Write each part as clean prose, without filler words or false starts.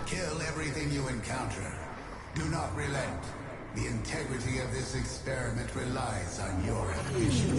Kill everything you encounter. Do not relent. The integrity of this experiment relies on your ambition.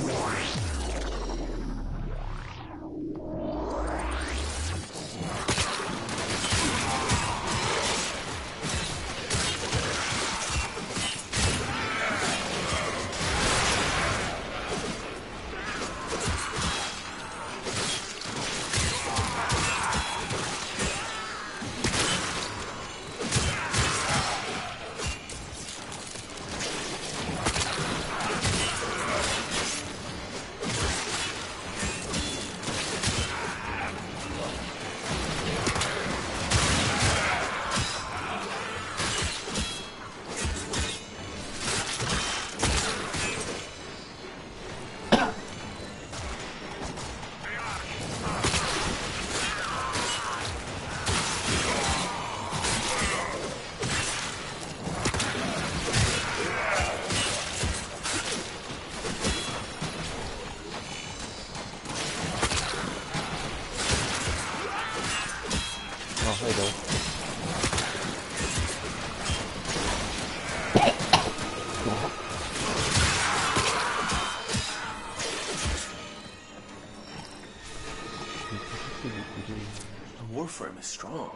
The warframe is strong.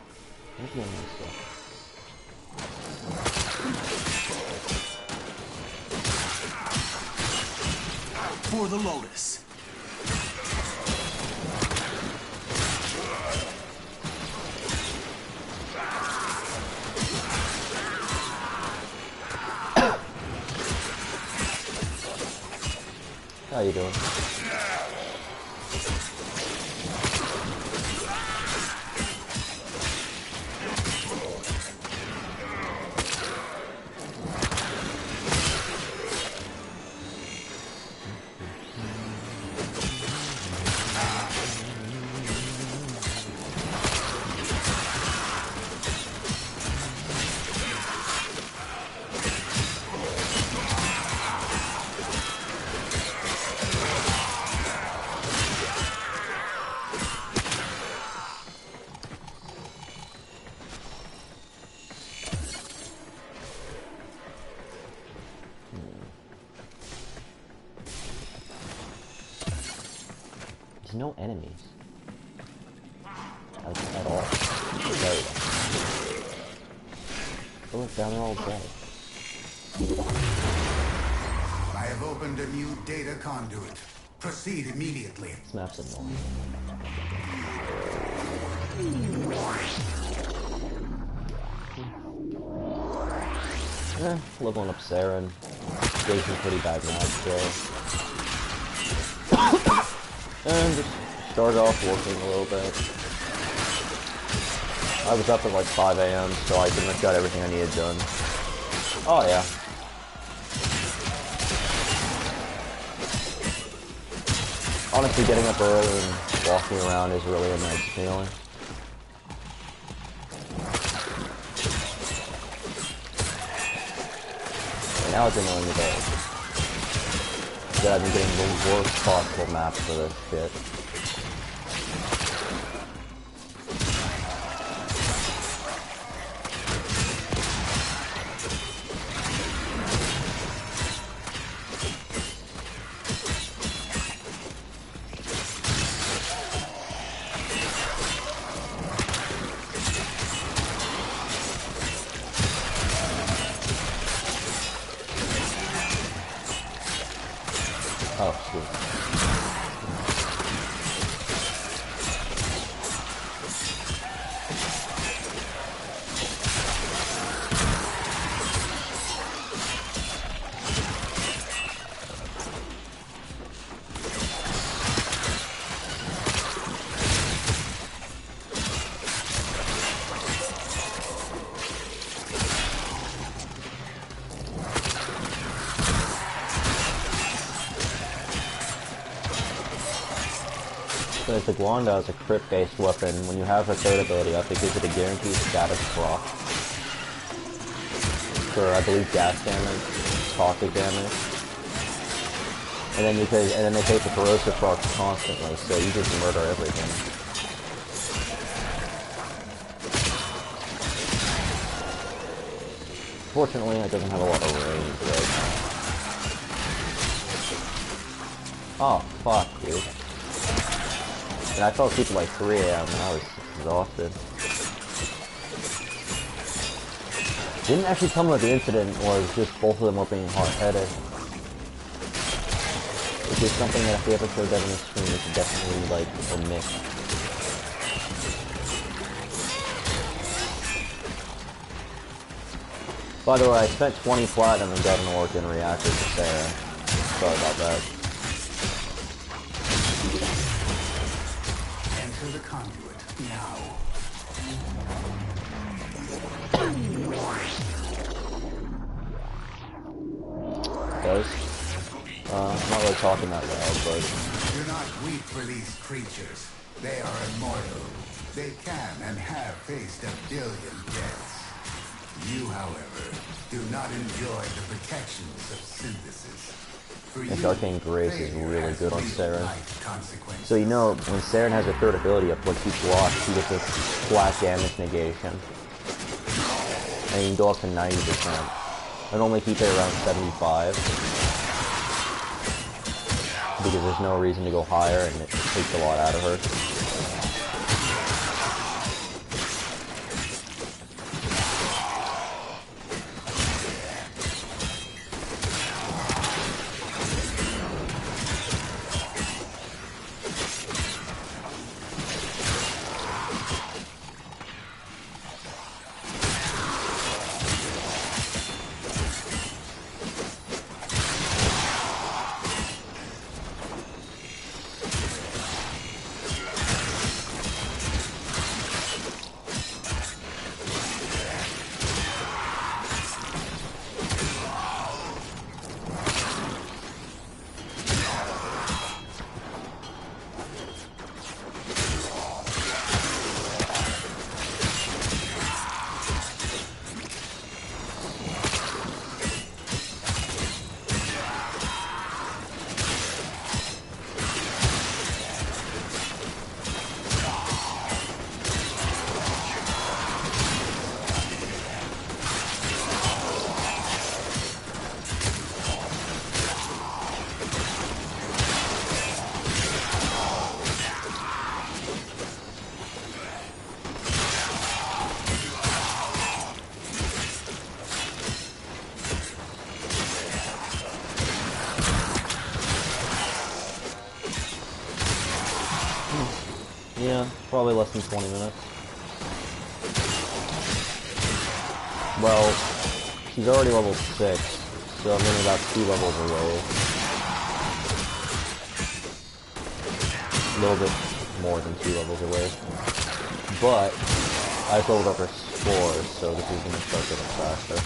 For the Lotus. How you doing? There's no enemies. At all. There we go. Oh, look, down there all dead. I have opened a new data conduit. Proceed immediately. This map's annoying. Leveling up Saren. Facing pretty bad match still. And just started off working a little bit. I was up at like 5 AM, so I pretty much got everything I needed done. Oh yeah. Honestly, getting up early and walking around is really a nice feeling. And now it's annoying me that I've been getting the worst possible maps for this shit. Oh, sweet. So the Gwanda is a crit-based weapon. When you have her third ability up, it gives it a guaranteed status proc for, I believe, gas damage, toxic damage, and then they take the corrosive procs constantly, so you just murder everything. Fortunately, it doesn't have a lot of range right now. Oh, fuck, dude. And I fell asleep at like 3 a.m. and I was exhausted. Didn't actually tell me what the incident was, just both of them were being hard-headed. Which is something that if we ever showed that on the screen, we should definitely, like, omit. By the way, I spent 20 platinum and got an organ reactor to Sarah. Sorry about that. Enter the conduit now. Guys, I'm not really talking that loud, but... Do not weep for these creatures. They are immortal. They can and have faced 1 billion deaths. You, however, do not enjoy the protections of synthesis. For This you, Arcane Grace is failure really has good on Saren. real-life consequences. So you know, when Saren has her third ability up, when she blocks, she gets a flat damage negation. And you can go up to 90%. I'd only keep it around 75. Because there's no reason to go higher and it takes a lot out of her. Yeah, probably less than 20 minutes. Well, she's already level 6, so I'm only about 2 levels away. A little bit more than 2 levels away. But, I've leveled up her spores, so this is going to start getting faster.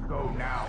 Go now.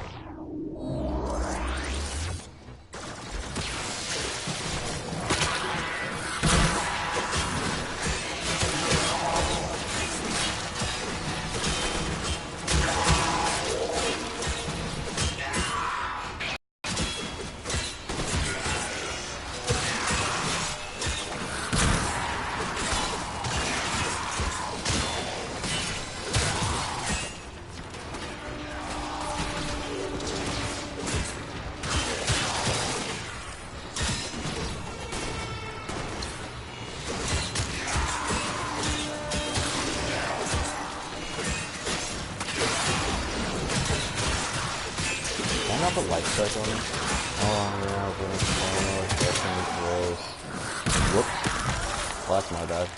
Not the light cycle on it. Oh yeah, definitely gross. Whoops. Well, that's my bad.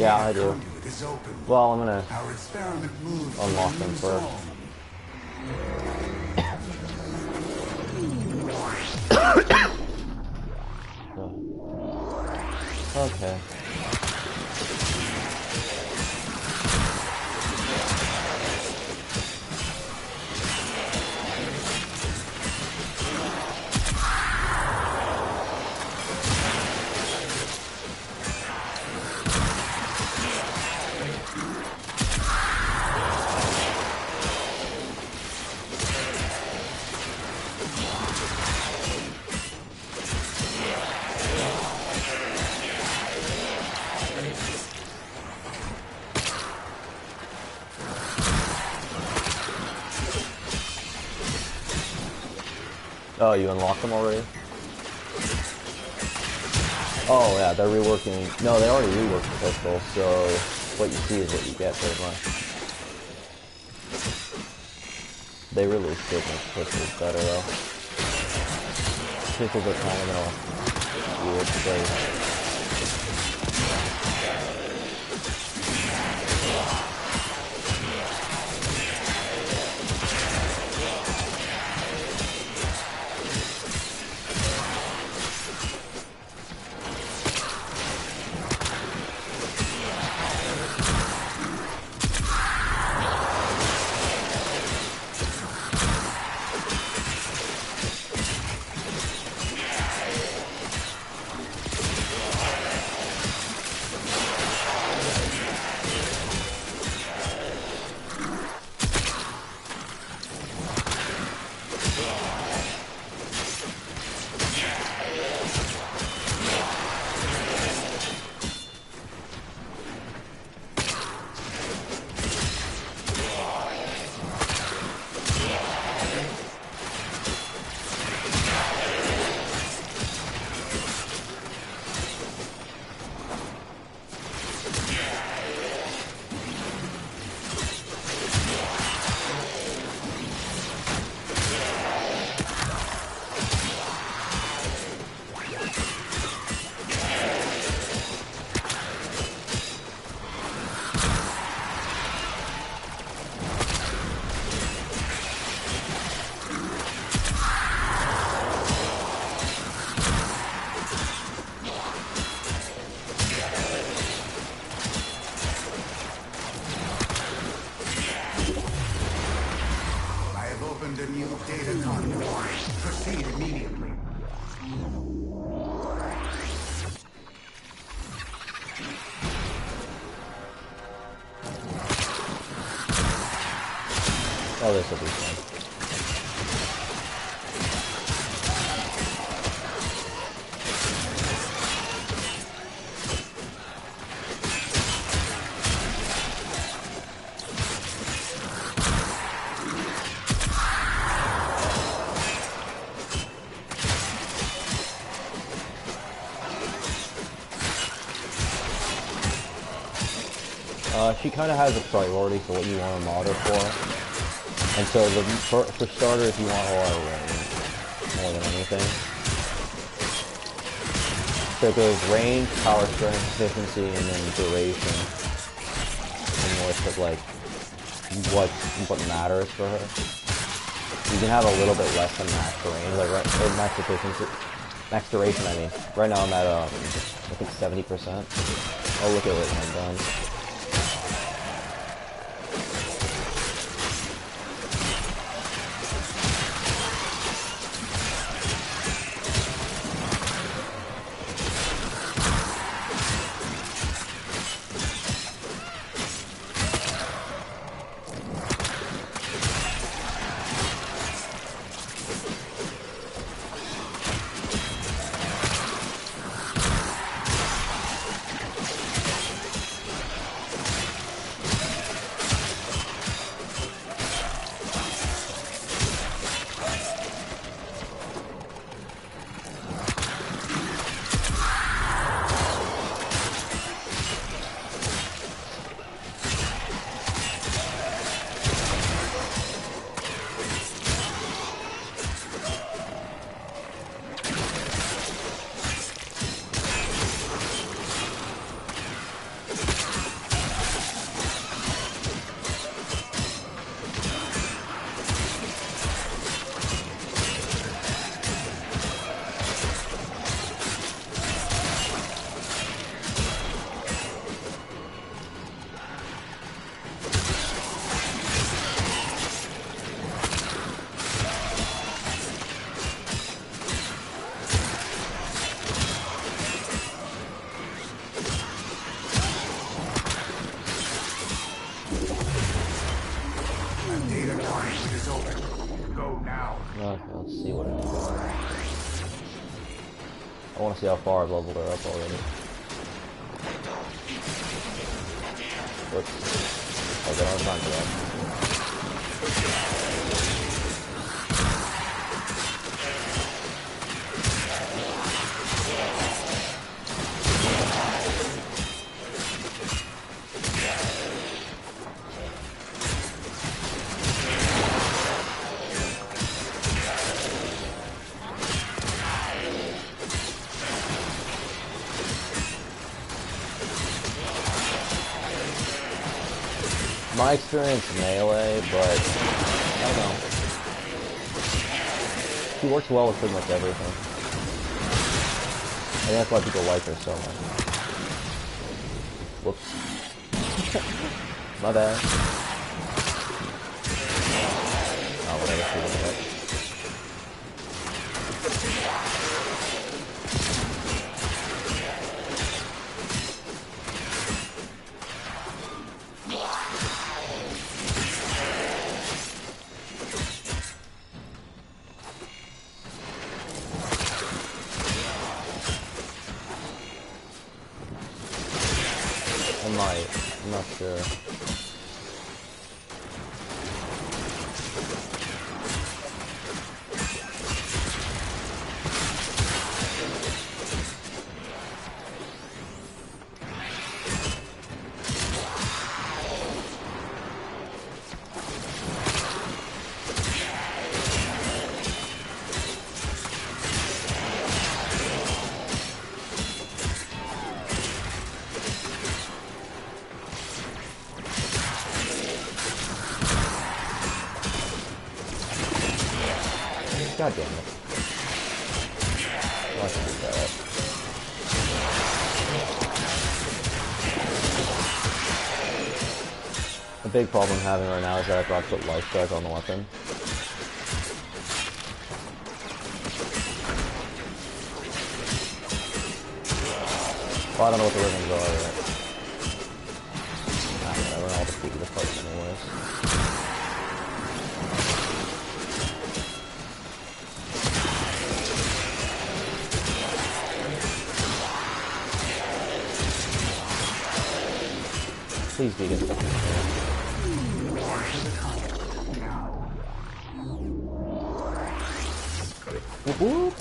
Yeah, I do. Conduit is open. Well, I'm gonna Our experiment moves to unlock a them new first. zone. Okay. Oh, you unlocked them already? Oh yeah, they're reworking. No, they already reworked the pistol, so what you see is what you get, pretty much. They really should make pistols better, though. Pistols are kind of in a weird place. A new data conduit. Proceed immediately. Oh, this will be fun. She kind of has a priority for what you want to mod her for. And so for starters, you want a lot of range, more than anything. So it goes range, power strength, efficiency, and then duration. And list of like what matters for her. You can have a little bit less than max range, like or max efficiency, max duration. I mean, right now I'm at I think 70%. I'll look at it when I'm done. what it is. I want to see how far I've leveled her up already. Whoops. Okay, I don't have time for that. My experience melee, but I don't know. She works well with pretty much everything. I think that's why people like her so much. Whoops. My bad. Oh, whatever. She did that. I'm not sure. God damn it. I can do that. The big problem I'm having right now is that I forgot to put life strike on the weapon. Well, I don't know what the rhythms are yet. I don't know, we're all defeated the fight anyways. Please be good. Whoop whoop.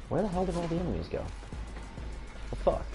Where the hell did all the enemies go? The fuck?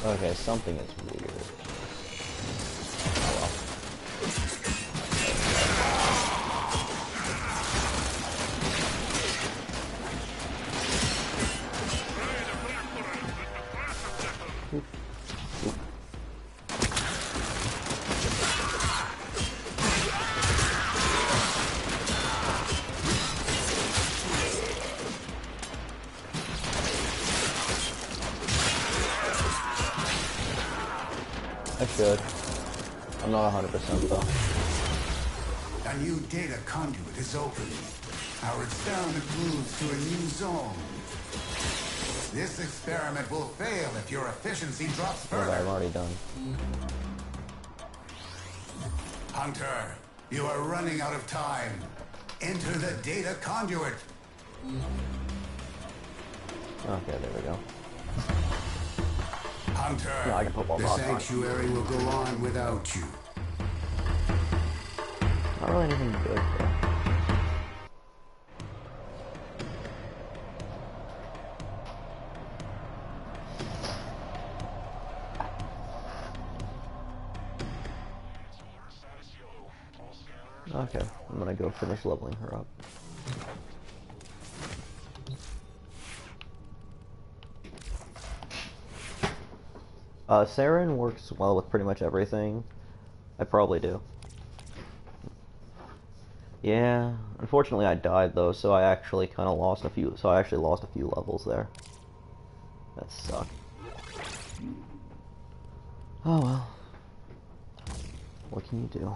Okay, something is weird. Oh, well. I should. I'm not 100% though. A new data conduit is open. Our experiment moves to a new zone. This experiment will fail if your efficiency drops But I'm further. already done. Hunter, you are running out of time. Enter the data conduit. Okay, there we go. Hunter, Yeah, I can put one the box on. sanctuary will go on without you. Not really anything good though. Okay, I'm gonna go finish leveling her up. Saren works well with pretty much everything. I probably do. Yeah, unfortunately I died though, so I actually kind of lost a few. So I actually lost a few levels there. That sucked. Oh well. What can you do?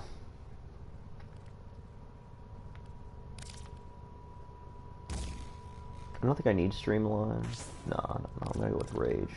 I don't think I need Streamline. No, I'm gonna go with Rage.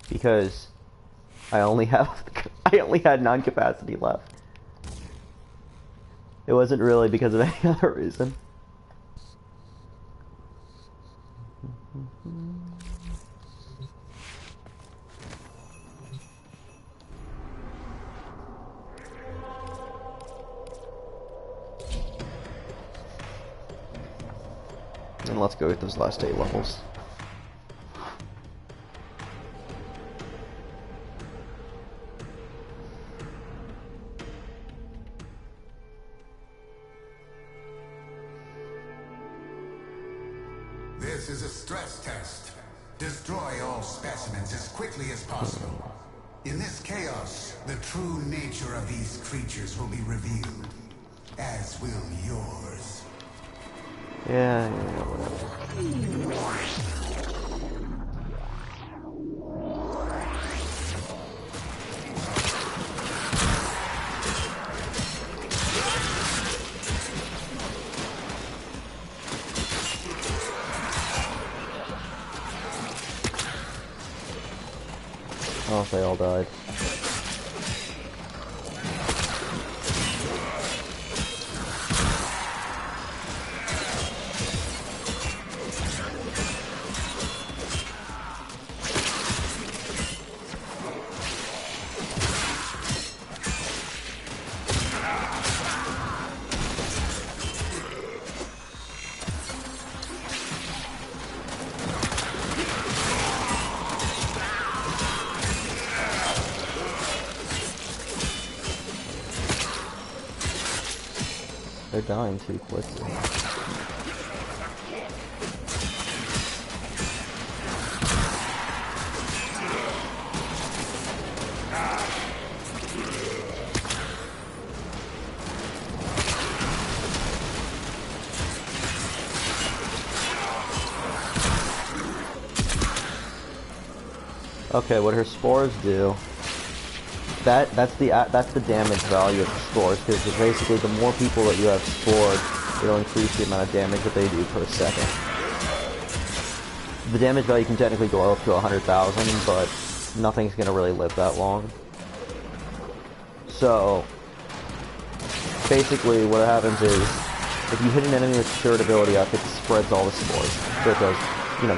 Because I only had non-capacity left. It wasn't really because of any other reason. And let's go with those last 8 levels. This is a stress test. Destroy all specimens as quickly as possible. In this chaos, the true nature of these creatures will be revealed, as will yours. Yeah, whatever. Oh, they all died. They're dying too quickly. Okay, what her spores do, that's the damage value of the spores, because basically the more people that you have spored, it'll increase the amount of damage that they do per second. The damage value can technically go up to 100,000, but nothing's gonna really live that long. So basically what happens is, if you hit an enemy with third ability up, it spreads all the spores. So it does, you know,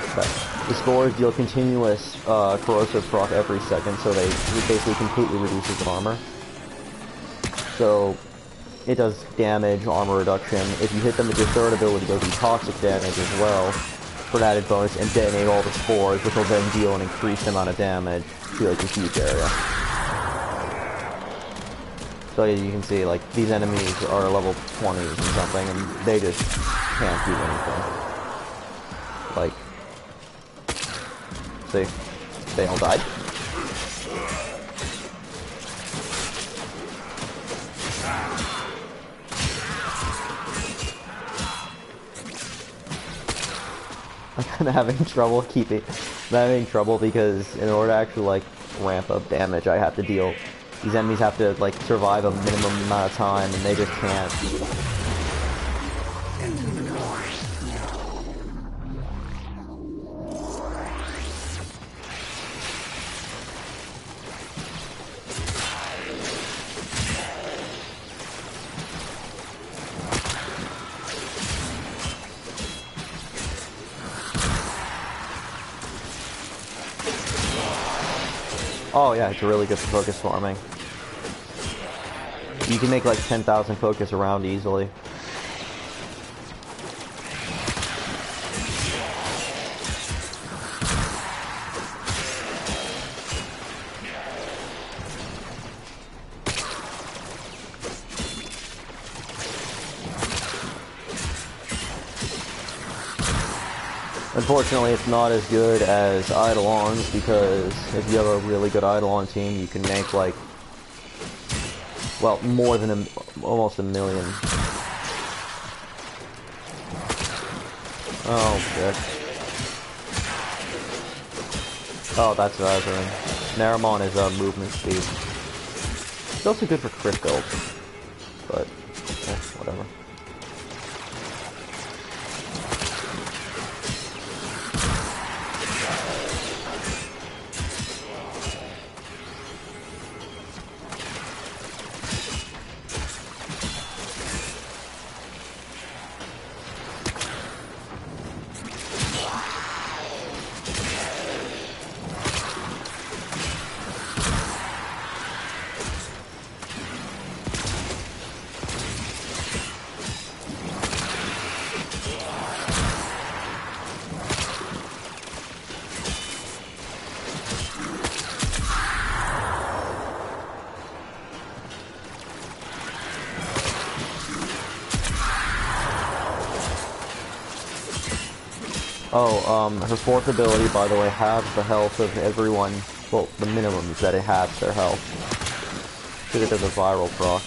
the spores deal continuous corrosive proc every second, so it basically completely reduces armor. So it does damage, armor reduction. If you hit them with your third ability, they'll do toxic damage as well for an added bonus, and detonate all the spores, which will then deal an increased amount of damage to like a huge area. So you can see, like, these enemies are level 20s and something, and they just can't do anything. Like, see? They all died. I'm having trouble keeping... I'm having trouble because in order to actually, like, ramp up damage, I have to deal... These enemies have to, like, survive a minimum amount of time, and they just can't. Oh yeah, it's really good for focus farming. You can make like 10,000 focus around easily. Unfortunately, it's not as good as Eidolons, because if you have a really good Eidolon team, you can make like, well, more than almost a million. Oh, shit. Oh, that's Azarin. Naramon is movement speed. It's also good for crit builds, but, whatever. Oh, her fourth ability, by the way, halves the health of everyone. Well, the minimum is that it halves their health. Because it does a viral proc.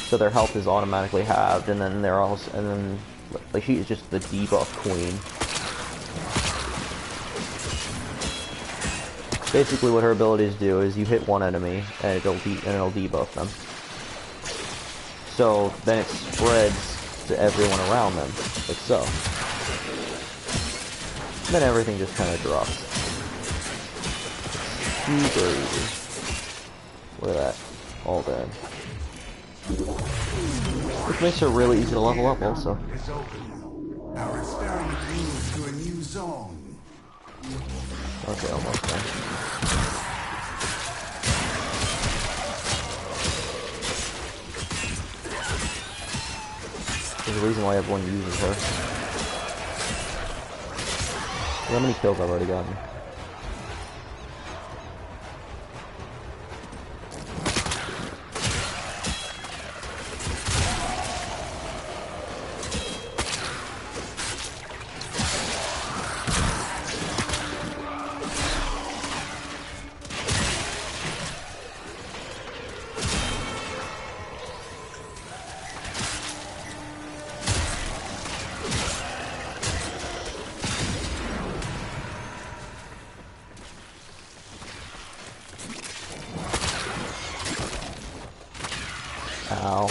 So their health is automatically halved, and then they're also, and then, like, she is just the debuff queen. Basically, what her abilities do is you hit one enemy, and it'll debuff them. So then it spreads to everyone around them, like so. Then everything just kind of drops. Super easy. Look at that. All dead. Which makes her really easy to level up also. Our experiment moves to a new zone. Okay, almost done. There's a reason why everyone uses her. How many kills I've already gotten? Ow.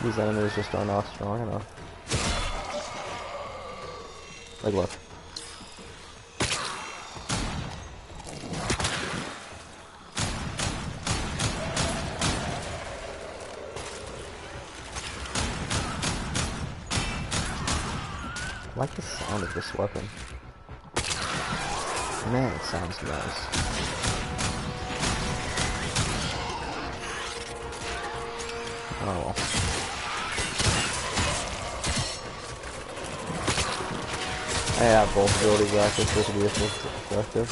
These enemies just are not strong enough. Like, look. I like the sound of this weapon. Man, it sounds nice. Oh well. I have both abilities active for it to be effective.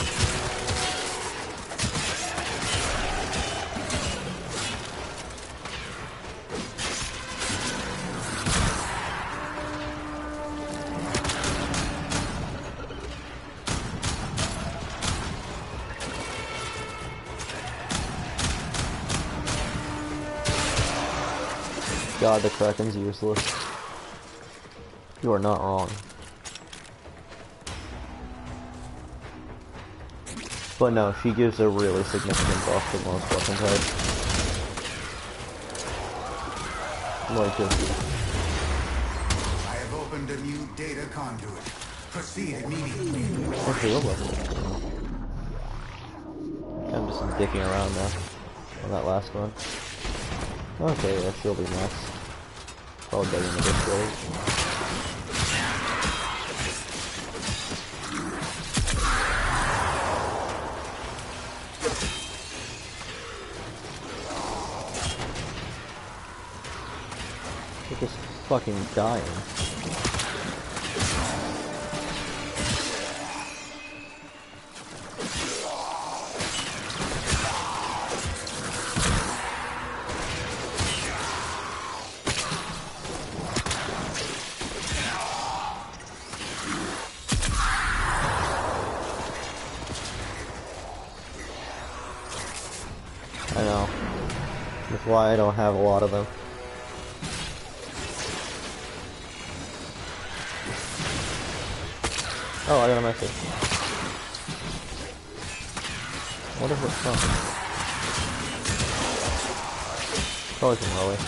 God, the Kraken's useless. You are not wrong. But no, she gives a really significant buff to most weapon types. Like this. I have opened a new data conduit. Proceed immediately. Okay, what level? I'm just dicking around now on that last one. Okay, yeah, she'll be next. Probably better than this way. They're just fucking dying. I know. That's why I don't have a lot of them. Oh, I got a message. What is it from? Probably from Rowie.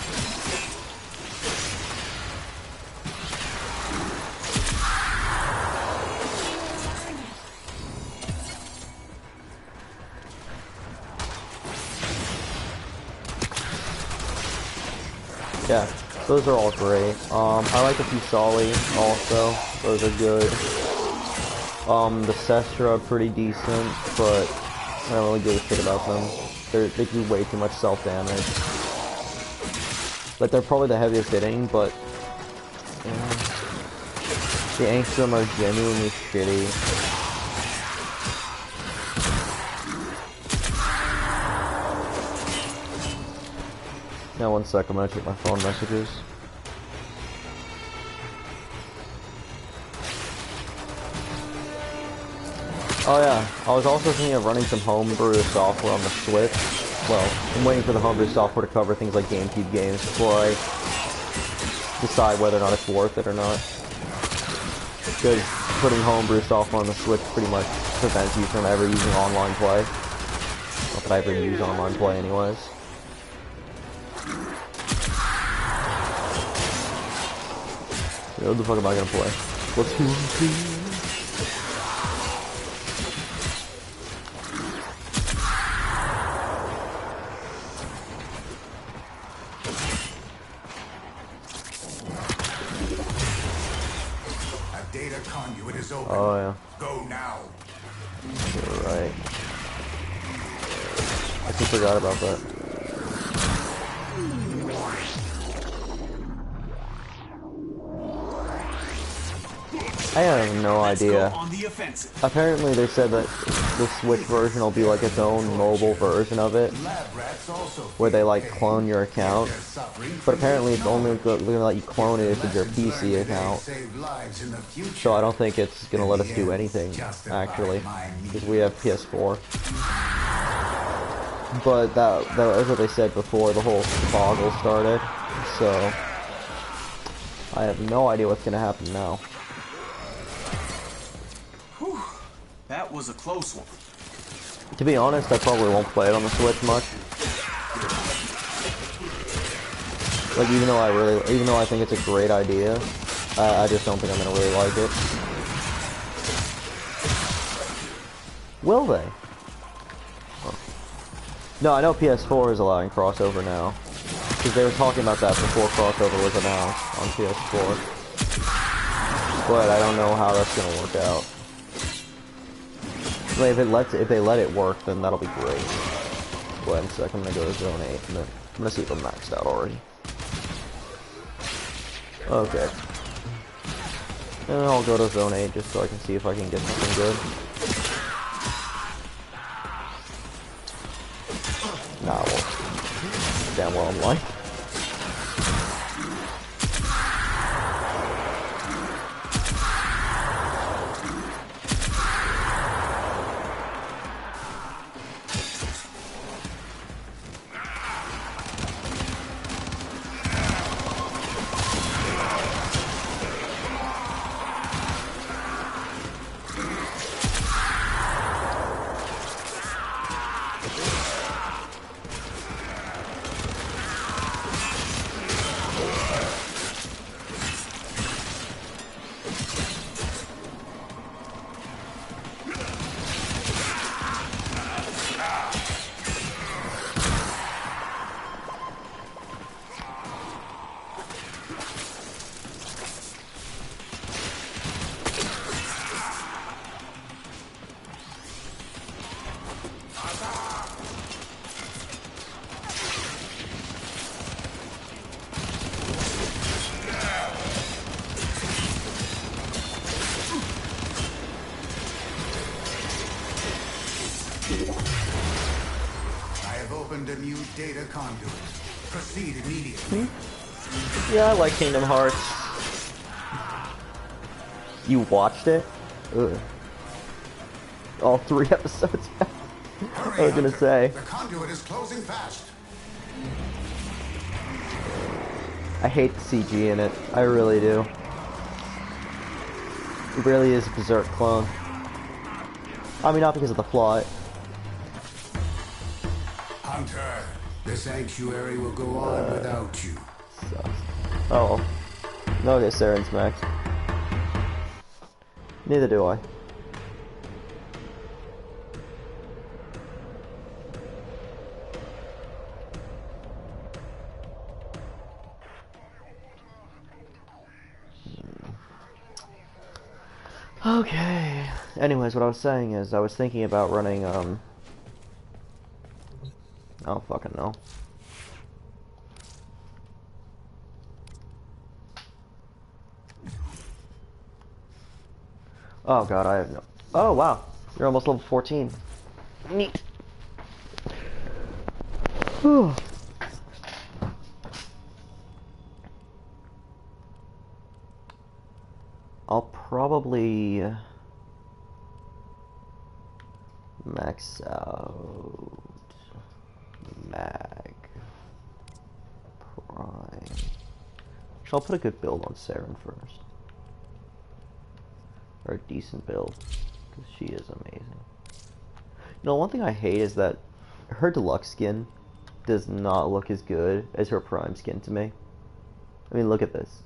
Yeah, those are all great. I like the Fusali also. Those are good. The Sestra pretty decent, but I don't really give a shit about them. They do way too much self-damage. Like, they're probably the heaviest hitting, but the Angstrom are genuinely shitty. Now, one sec, I'm gonna check my phone messages. Oh yeah, I was also thinking of running some homebrew software on the Switch. Well, I'm waiting for the homebrew software to cover things like GameCube games before I decide whether or not it's worth it or not. Because putting homebrew software on the Switch pretty much prevents you from ever using online play. Not that I ever use online play anyways. So what the fuck am I gonna play? Splatoon 2? Oh yeah. Go now. You're right. I just forgot about that. I have no idea. Apparently they said that the Switch version will be like its own mobile version of it, where they like clone your account. But apparently it's only going to let you clone it if it's your PC account. So I don't think it's going to let us do anything, actually, because we have PS4. But that was what they said before the whole toggle started. So I have no idea what's going to happen now. That was a close one. To be honest, I probably won't play it on the Switch much. Like, even though I think it's a great idea, I just don't think I'm gonna really like it. Will they? Oh. No, I know PS4 is allowing crossover now, because they were talking about that before crossover was announced on PS4. but I don't know how that's gonna work out. Like, if they let it work, then that'll be great. Wait a sec, I'm gonna go to Zone 8, and then I'm gonna see if I'm maxed out already. Okay. And then I'll go to Zone 8 just so I can see if I can get something good. Nah, well, damn well I'm lying. A new data conduit. Proceed immediately. Yeah, I like Kingdom Hearts. You watched it? Ugh. All 3 episodes. Hurry, I was gonna Hunter. say. The conduit is closing fast. I hate the CG in it. I really do. It really is a Berserk clone. I mean, not because of the plot. Hunter, the sanctuary will go on without you. Oh. Okay, Saren's max. Neither do I. Okay. Anyways, what I was saying is I was thinking about running, I don't fucking know. Oh god, I have no... Oh wow, you're almost level 14. Neat. Whew. I'll probably max out mag prime. So I'll put a good build on Saren first, or a decent build, because she is amazing. You know, one thing I hate is that her deluxe skin does not look as good as her prime skin to me. I mean, look at this.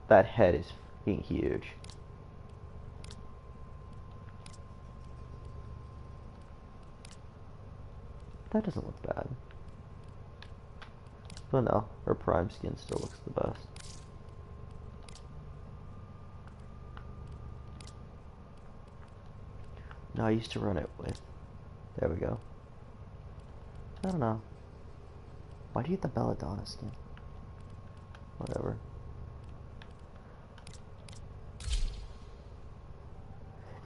That head is fucking huge. That doesn't look bad. But no, her prime skin still looks the best. No, I used to run it with... There we go. I don't know. Why do you get the Belladonna skin? Whatever.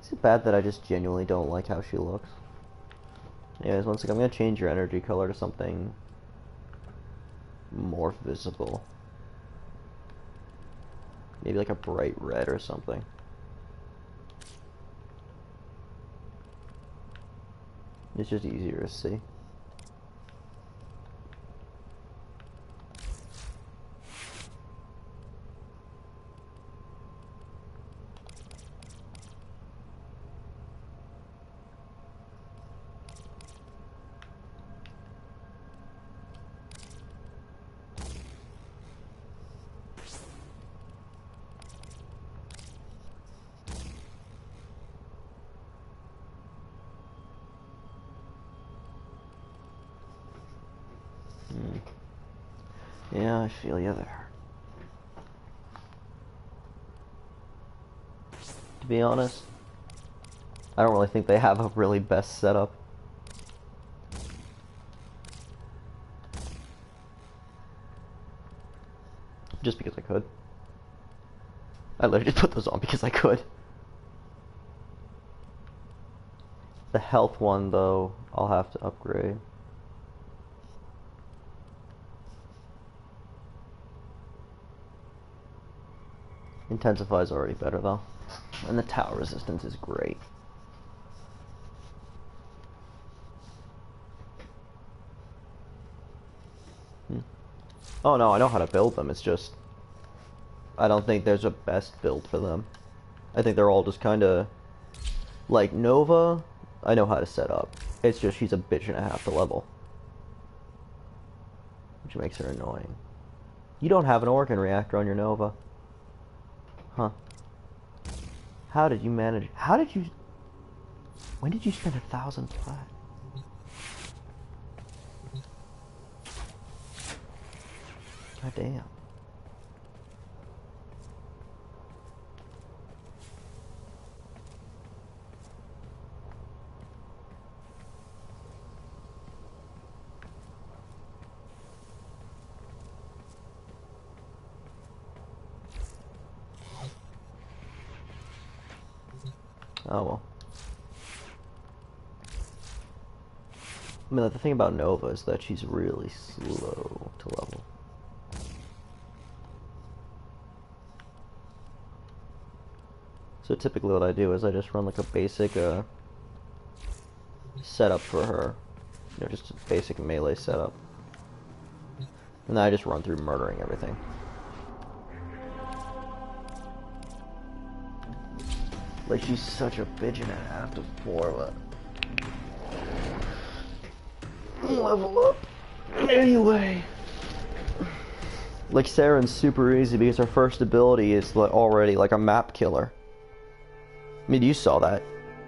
Is it bad that I just genuinely don't like how she looks? Anyways, one second, I'm gonna change your energy color to something more visible. Maybe like a bright red or something. It's just easier to see. Yeah, I feel you there. To be honest, I don't really think they have a really best setup. Just because I could. I literally just put those on because I could. The health one, though, I'll have to upgrade. Intensify is already better, though. And the tower resistance is great. Oh no, I know how to build them, it's just I don't think there's a best build for them. I think they're all just kinda like Nova, I know how to set up. It's just she's a bitch and a half to level. Which makes her annoying. You don't have an organ reactor on your Nova. Huh. How did you manage? How did you... When did you spend 1,000 plat? God damn. Oh well. I mean, the thing about Nova is that she's really slow to level. So typically what I do is I just run like a basic setup for her. You know, just a basic melee setup. And then I just run through murdering everything. Like, she's such a bitch and a half to floor level up. Anyway. Like, Saren's super easy because her first ability is already like a map killer. I mean, you saw that.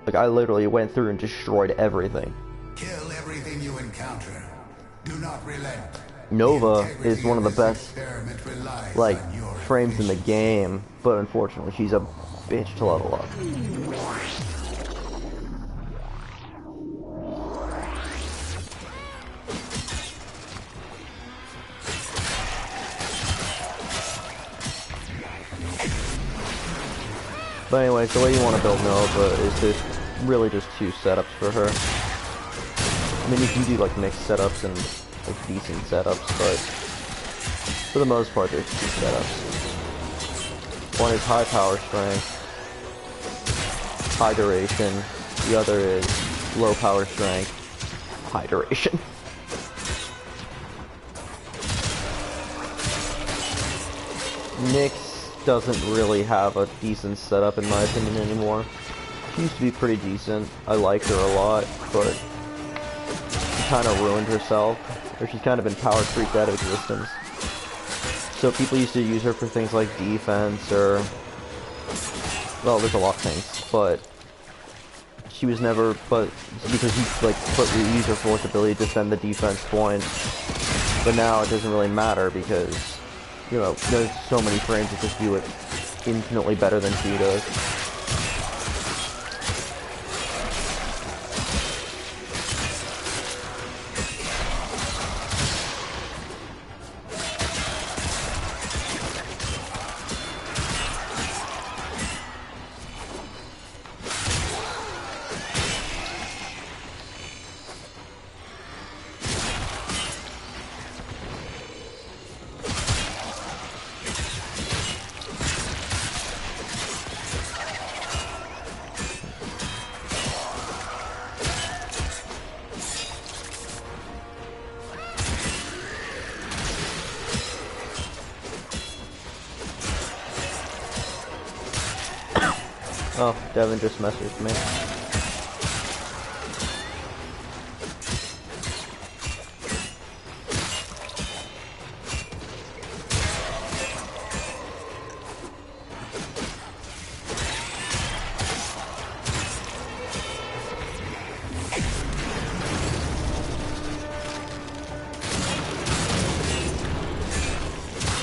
Like, I literally went through and destroyed everything. Kill everything you encounter. Do not relent. Nova is one of the best, like, frames in the game, but unfortunately, she's a bitch to level up. But anyways, the way you want to build Nova is there's really just two setups for her. I mean, you can do like mixed setups and like decent setups, but for the most part, there's two setups. One is high power strength, high duration. The other is low power strength, high duration. Nyx doesn't really have a decent setup in my opinion anymore. She used to be pretty decent. I liked her a lot, but she kind of ruined herself, or she's kind of been power creeped out of existence. So people used to use her for things like defense, or, well, there's a lot of things, but she was never, but because you like use her for its ability to defend the defense point, but now it doesn't really matter because, you know, there's so many frames that just do it infinitely better than she does. Oh, Devin just messaged me.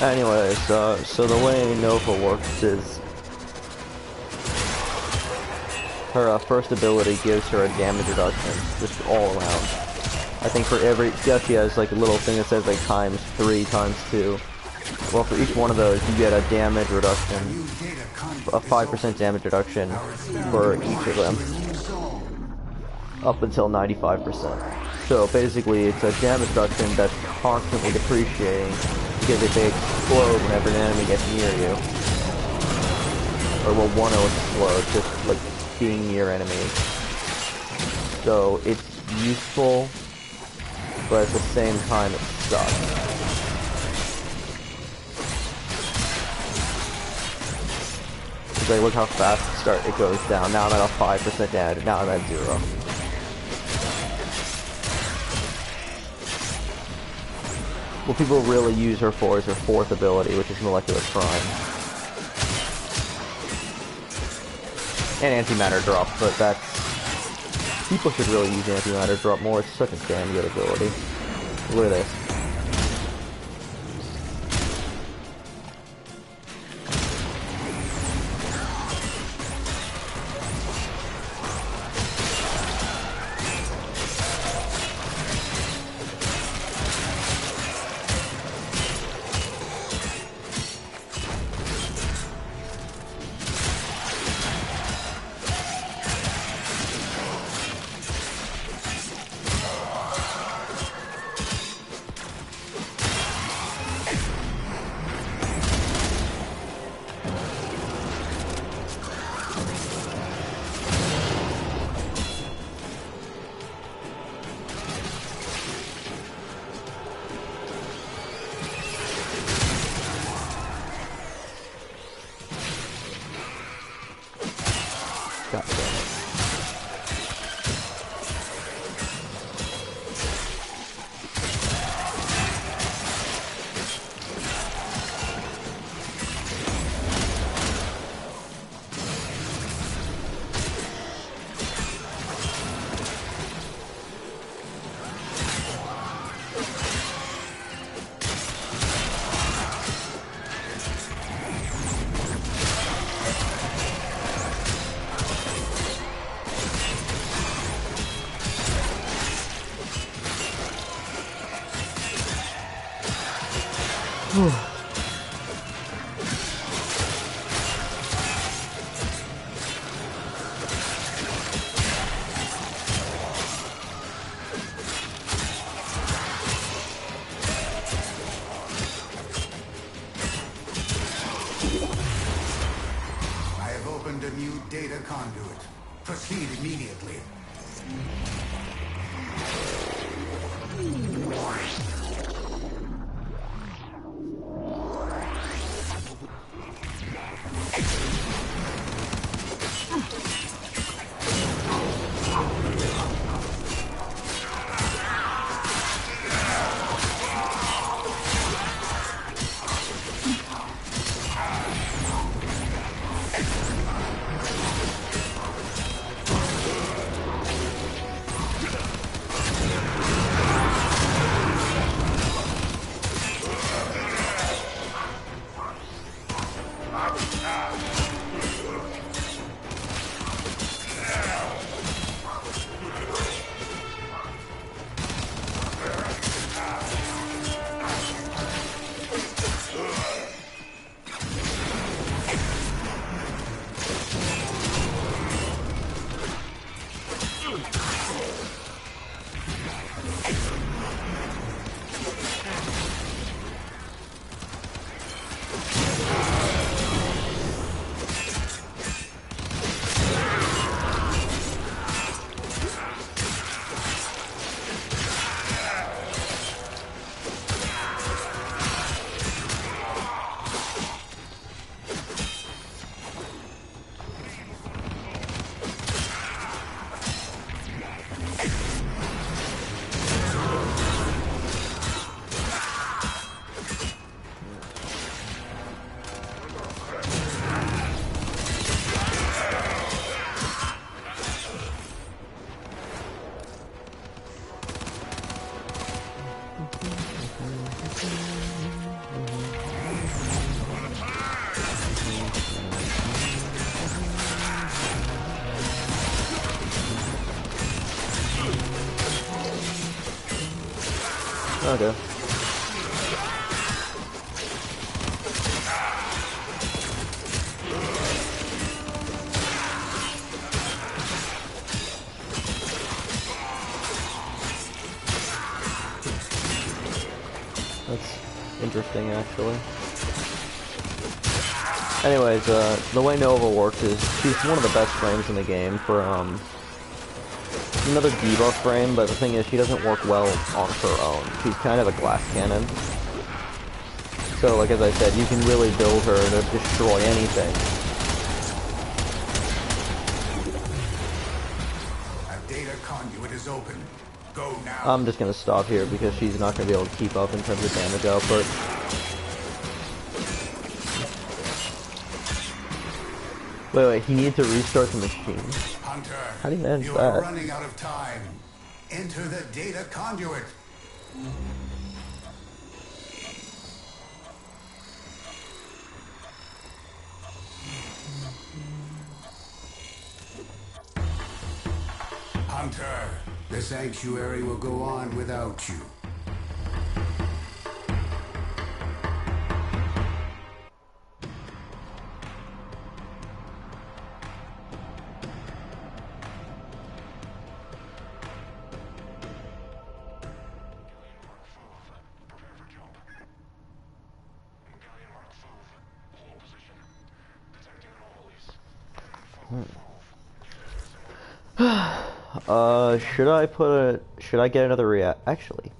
Anyways, so the way Nova works is her first ability gives her a damage reduction, just all around. I think for every, yeah, she has like a little thing that says like times 3, times 2. Well, for each one of those, you get a damage reduction, a 5% damage reduction for each of them, up until 95%. So basically, it's a damage reduction that's constantly depreciating, because if they explode whenever an enemy gets near you, or will want to explode, just like being near enemies. So it's useful, but at the same time it sucks. Like, look how fast it goes down. Now I'm at a 5% damage, now I'm at 0. What people really use her for is her 4th ability, which is Molecular Crime. And Antimatter Drop, but that's... People should really use Antimatter Drop more, it's such a damn good ability. Look at this. A new data conduit. Proceed immediately. Okay. That's interesting, actually. Anyways, the way Nova works is she's one of the best frames in the game for, another debuff frame, but the thing is she doesn't work well on her own. She's kind of a glass cannon. So, like as I said, you can really build her to destroy anything. A data conduit is open. Go now. I'm just gonna stop here because she's not gonna be able to keep up in terms of damage output. Wait, he needs to restart the machine. Hunter, How do you manage you're that? running out of time. Enter the data conduit. Hunter, the sanctuary will go on without you. Should I get another actually.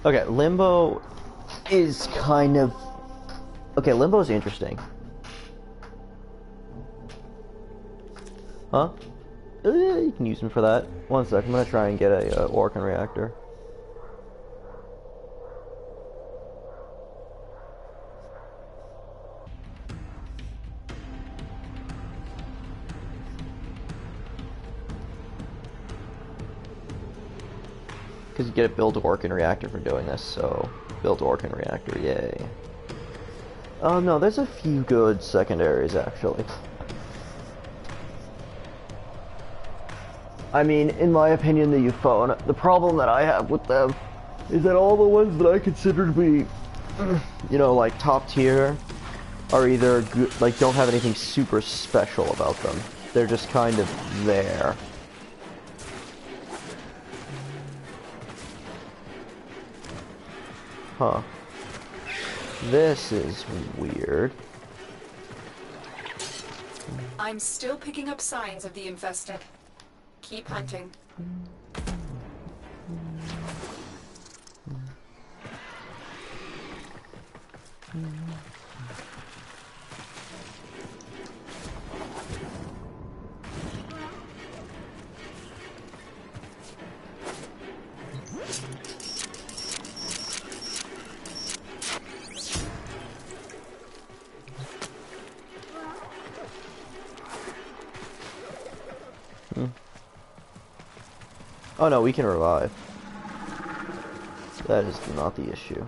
Okay, Limbo is kind of... Okay, Limbo's interesting. Huh? You can use him for that. One sec, I'm gonna try and get a Orkan reactor. Because you get a build Orkan reactor for doing this, so build Orkan reactor, yay. Oh no, there's a few good secondaries actually. I mean, in my opinion, the UFO, the problem that I have with them is that all the ones that I consider to be, you know, like top tier, are either good, like don't have anything super special about them. They're just kind of there. Huh. This is weird. I'm still picking up signs of the infested. Keep hunting. Oh no, we can revive. That is not the issue.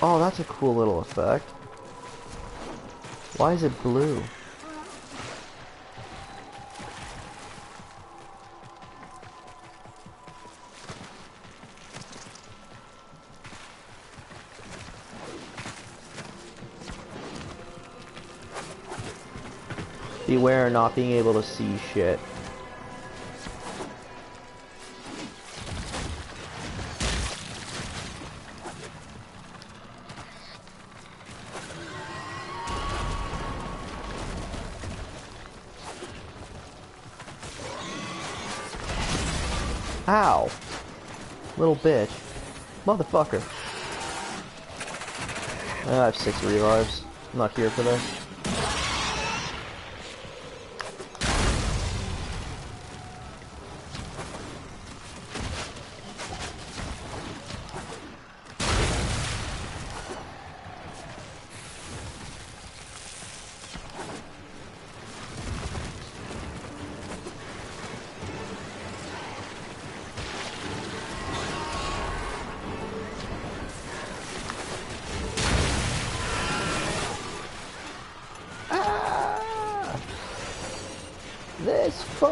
Oh, that's a cool little effect. Why is it blue? Beware not being able to see shit. Ow! Little bitch. Motherfucker. I have 6 revives. I'm not here for this.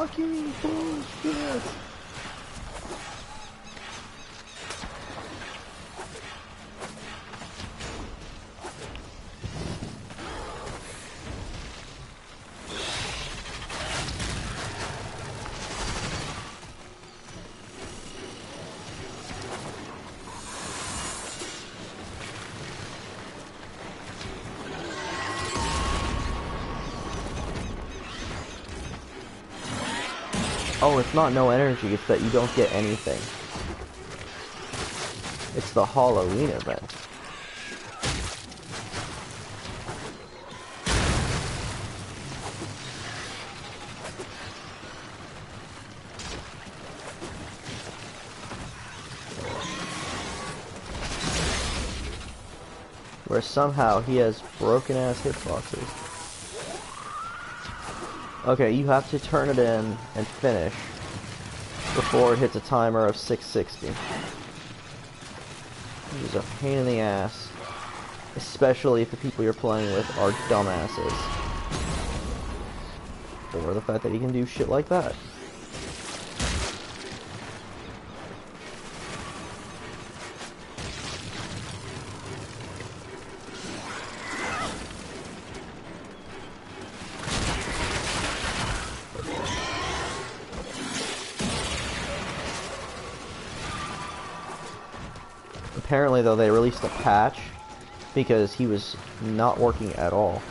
fucking bullshit. Oh, it's not no energy, it's that you don't get anything. It's the Halloween event. Where somehow he has broken ass hitboxes. Okay, you have to turn it in and finish before it hits a timer of 660. Which is a pain in the ass. Especially if the people you're playing with are dumbasses. Or the fact that you can do shit like that. Apparently, though, they released a patch because he was not working at all.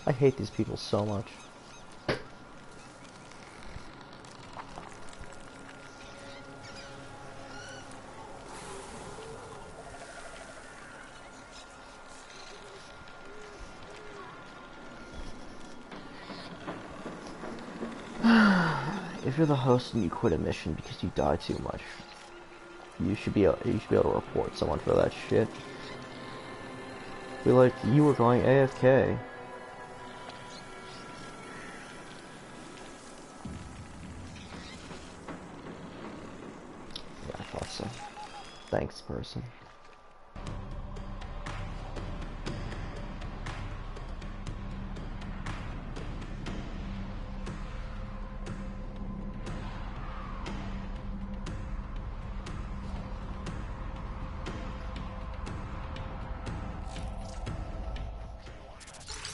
I hate these people so much. If you're the host and you quit a mission because you die too much, you should be able to report someone for that shit. Be like, you were going AFK. Yeah, I thought so. Thanks, person.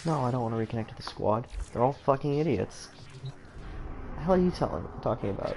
No, I don't want to reconnect to the squad. They're all fucking idiots. What the hell are you talking about?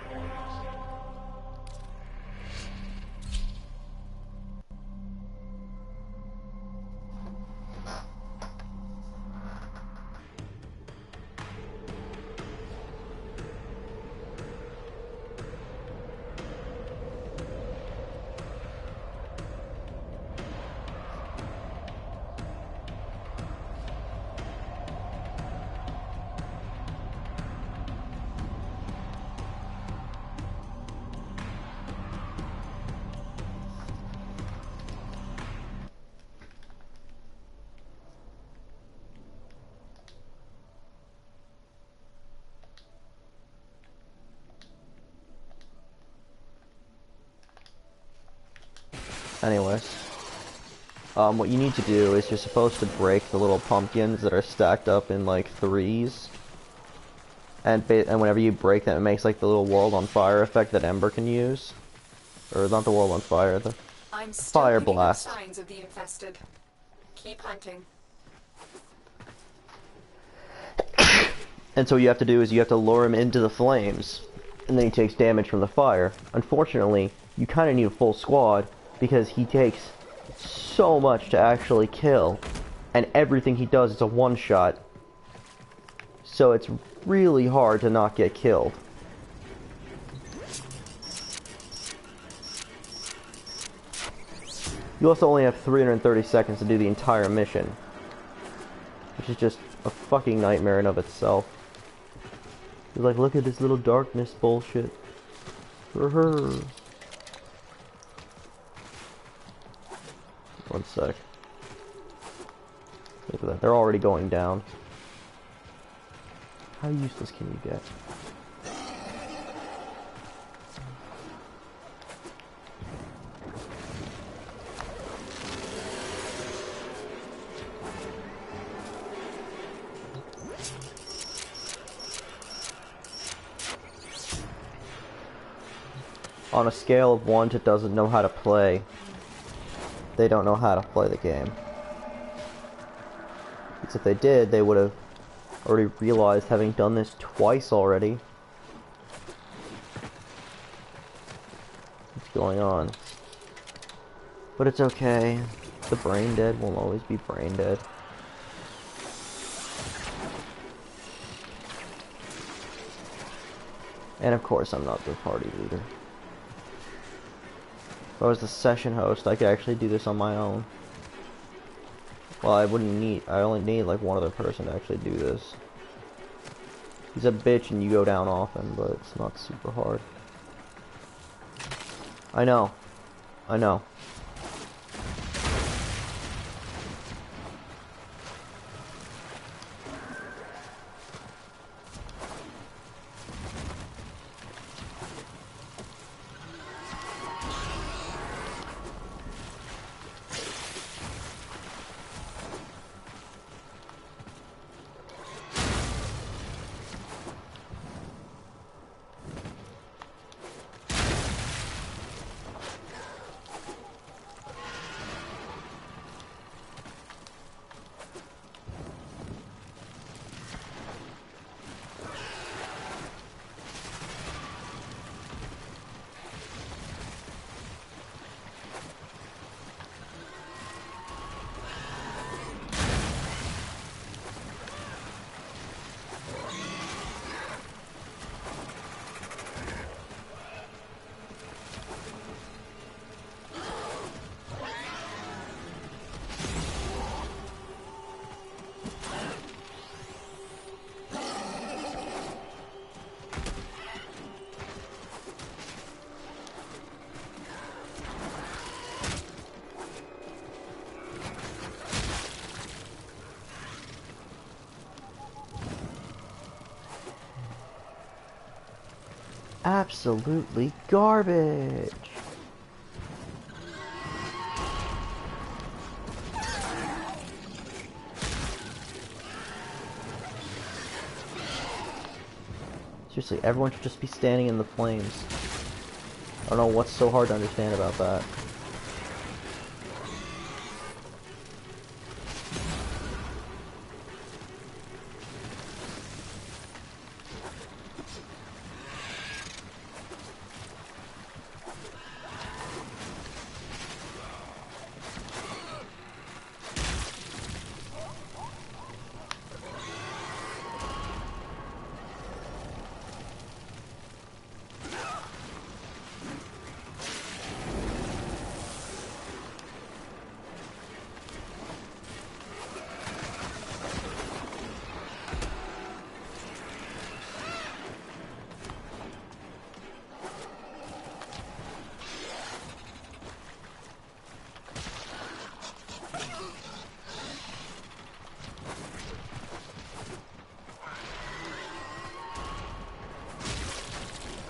Anyways, what you need to do is you're supposed to break the little pumpkins that are stacked up in like threes, and whenever you break them, it makes like the little world on fire effect that Ember can use, or not the world on fire, the fire blast. Signs of the infested. Keep hunting. And so what you have to do is you have to lure him into the flames, and then he takes damage from the fire. Unfortunately, you kind of need a full squad, because he takes so much to actually kill, and everything he does is a one-shot. So it's really hard to not get killed. You also only have 330 seconds to do the entire mission, which is just a fucking nightmare in of itself. You're like, look at this little darkness bullshit. One sec. Look at that. They're already going down. How useless can you get? On a scale of 1 to doesn't know how to play, they don't know how to play the game. Because if they did, they would have already realized, having done this twice already, what's going on. But it's okay. The brain dead will always be brain dead. And of course, I'm not the party leader. If I was the session host, I could actually do this on my own. Well, I only need like one other person to actually do this. He's a bitch and you go down often, but it's not super hard. I know. I know. Absolutely garbage. Seriously, everyone should just be standing in the flames. I don't know what's so hard to understand about that.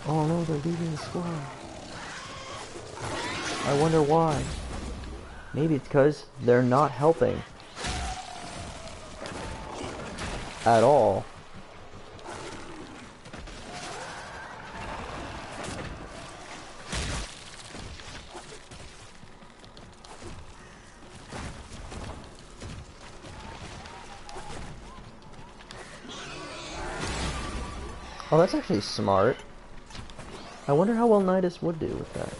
Oh no, they're leaving the squad. I wonder why. Maybe it's because they're not helping. At all. Oh, that's actually smart. I wonder how well Nidus would do with that.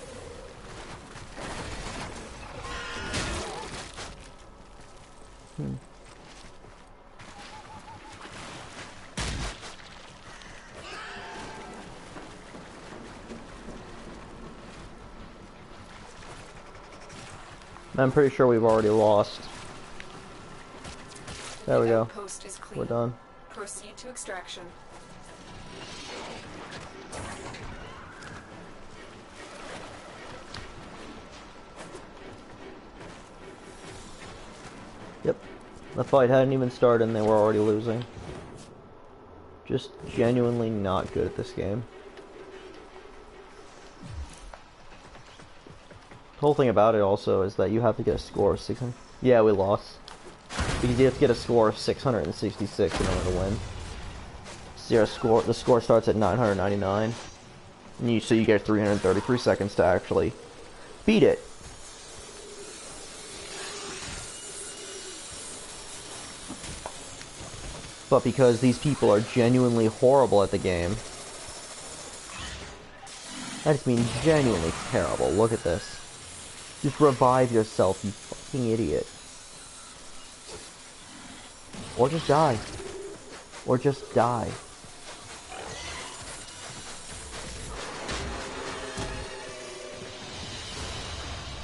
I'm pretty sure we've already lost. There we The go. outpost is clean. We're done. Proceed to extraction. Yep. The fight hadn't even started and they were already losing. Just genuinely not good at this game. The whole thing about it also is that you have to get a score of 600. Yeah, we lost. Because you have to get a score of 666 in order to win. The score starts at 999. And so you get 333 seconds to actually beat it. But because these people are genuinely horrible at the game, I just mean genuinely terrible. Look at this. Just revive yourself, you fucking idiot. Or just die. Or just die.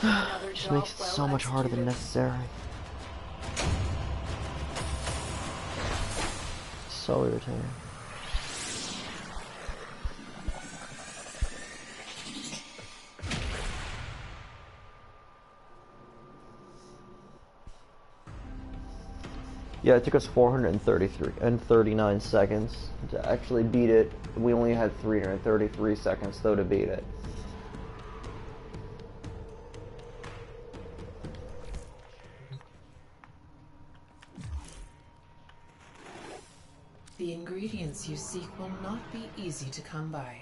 Another Just job makes it well so much harder than executed. necessary. So irritating. Yeah, it took us 433 and 39 seconds to actually beat it. We only had 333 seconds though to beat it. The ingredients you seek will not be easy to come by.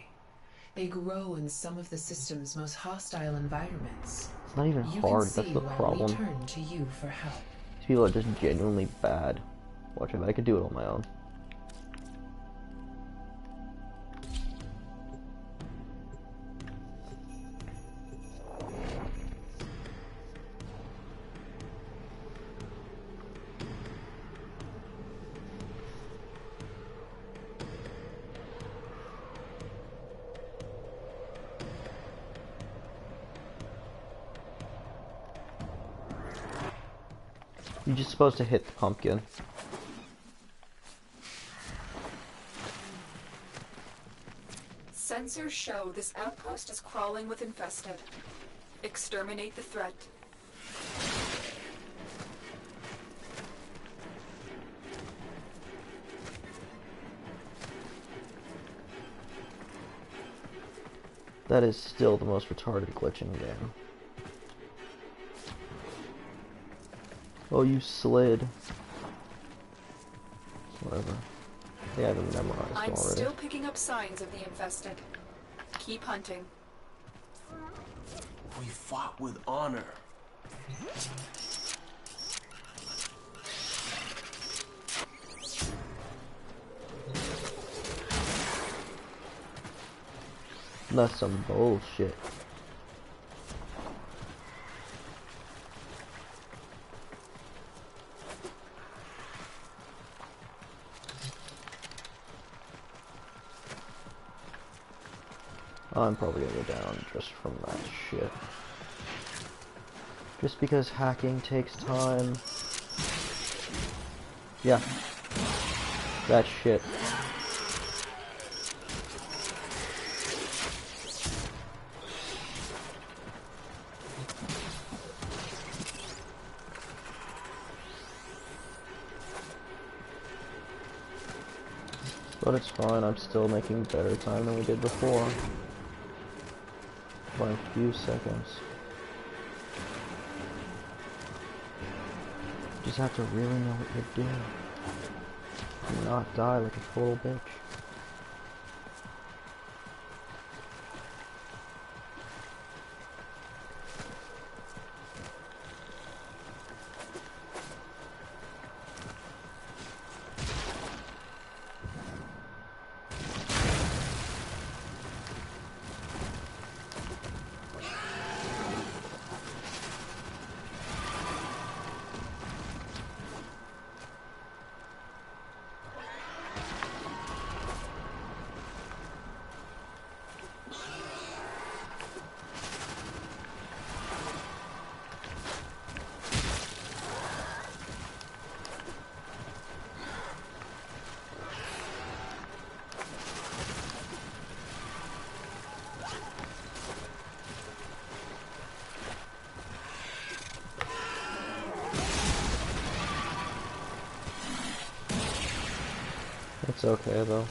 They grow in some of the system's most hostile environments. It's not even You hard, can see that's the why problem. we turn to you for help. These people are just genuinely bad. Watch if I could do it on my own. You're just supposed to hit the pumpkin. Sensors show this outpost is crawling with infested. Exterminate the threat. That is still the most retarded glitch in the game. Oh, you slid. Whatever. I think I have them memorized I'm already. still picking up signs of the infested. Keep hunting. We fought with honor. That's some bullshit. I'm probably gonna go down just from that shit. Just because hacking takes time. Yeah. That shit. But it's fine, I'm still making better time than we did before. By a few seconds. Just have to really know what you're doing. And not die like a total bitch. It's okay though.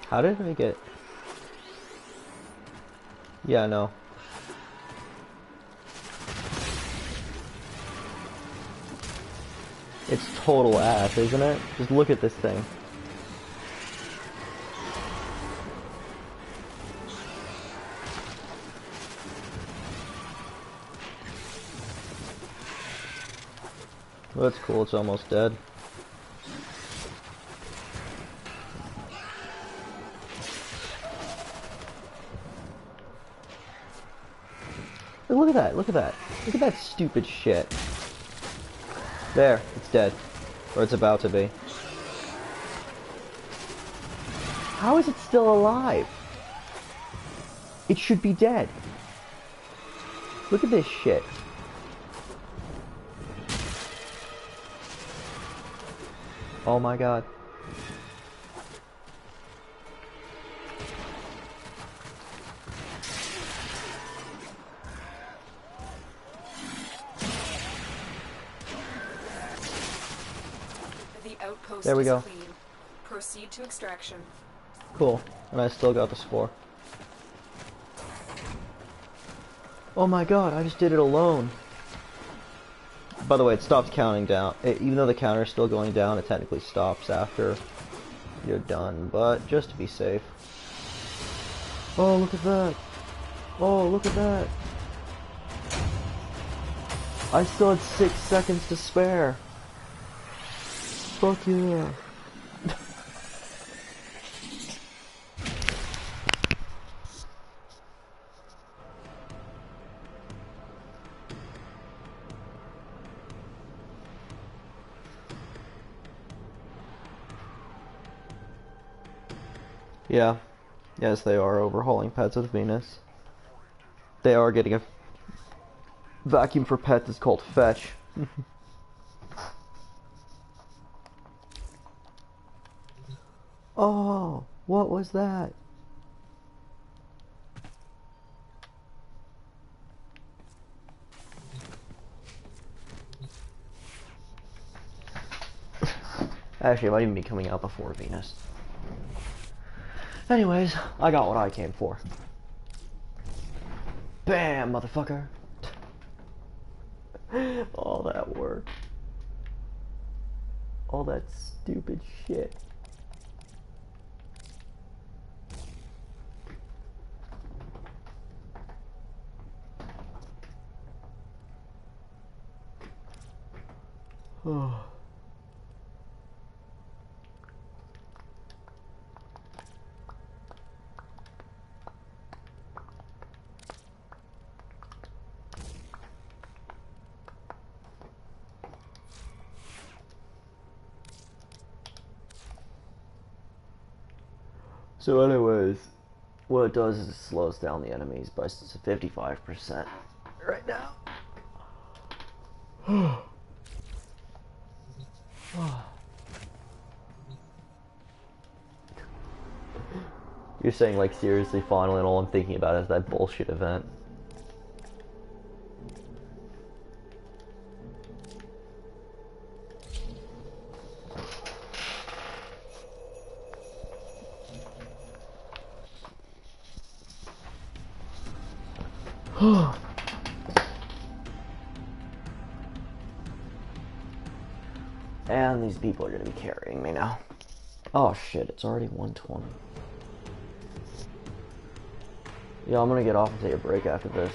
How did I get... Yeah, no. It's total ass, isn't it? Just look at this thing. Well, that's cool, it's almost dead. Look at that, look at that. Look at that stupid shit. There, it's dead. Or it's about to be. How is it still alive? It should be dead. Look at this shit. Oh my god. There we go. Clean. Proceed to extraction. Cool. And I still got the score. Oh my god, I just did it alone. By the way, it stops counting down. Even though the counter is still going down, it technically stops after you're done. But just to be safe. Oh, look at that. Oh, look at that. I still had 6 seconds to spare. Fuck yeah. Yeah. Yes, they are overhauling Pets with Venus. They are getting a vacuum for pets. It's called Fetch. Oh, what was that? Actually, it might even be coming out before Venus. Anyways, I got what I came for. Bam, motherfucker. All that work. All that stupid shit. Oh. So anyways, what it does is it slows down the enemies by 55% right now. You're saying, like, seriously, finally, and all I'm thinking about is that bullshit event. And these people are gonna be carrying me now. Oh shit, it's already 1:20. Yeah, I'm gonna get off and take a break after this.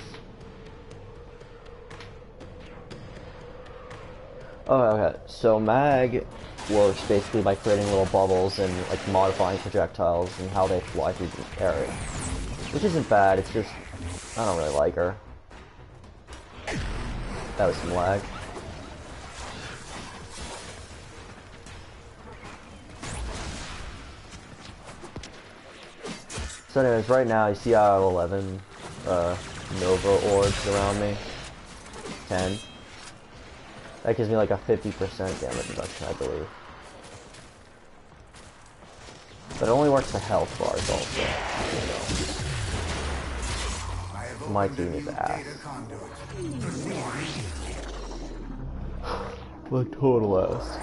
Oh, okay. So mag works basically by creating little bubbles and like modifying projectiles and how they fly through the area. Which isn't bad, it's just I don't really like her. That was some lag. So anyways, right now you see I have 11 Nova orbs around me. 10. That gives me like a 50% damage reduction, I believe. But it only works for health bars also. So. My team is ass. Like total ass.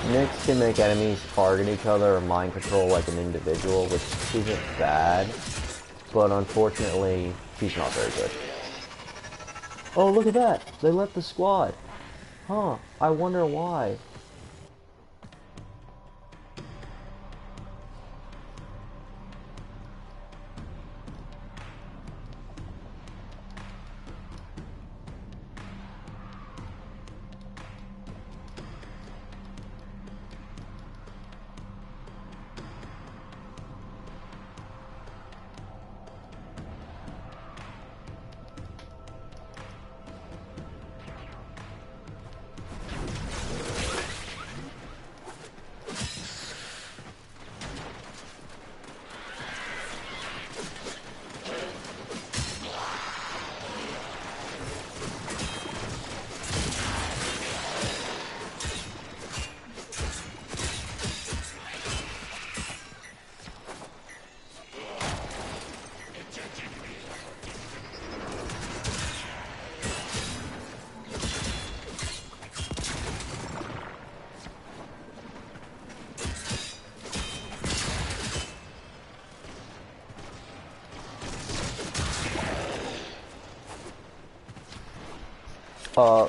Nyx can make enemies target each other or mind control like an individual, which isn't bad, but unfortunately, she's not very good. Oh, look at that! They left the squad! Huh, I wonder why.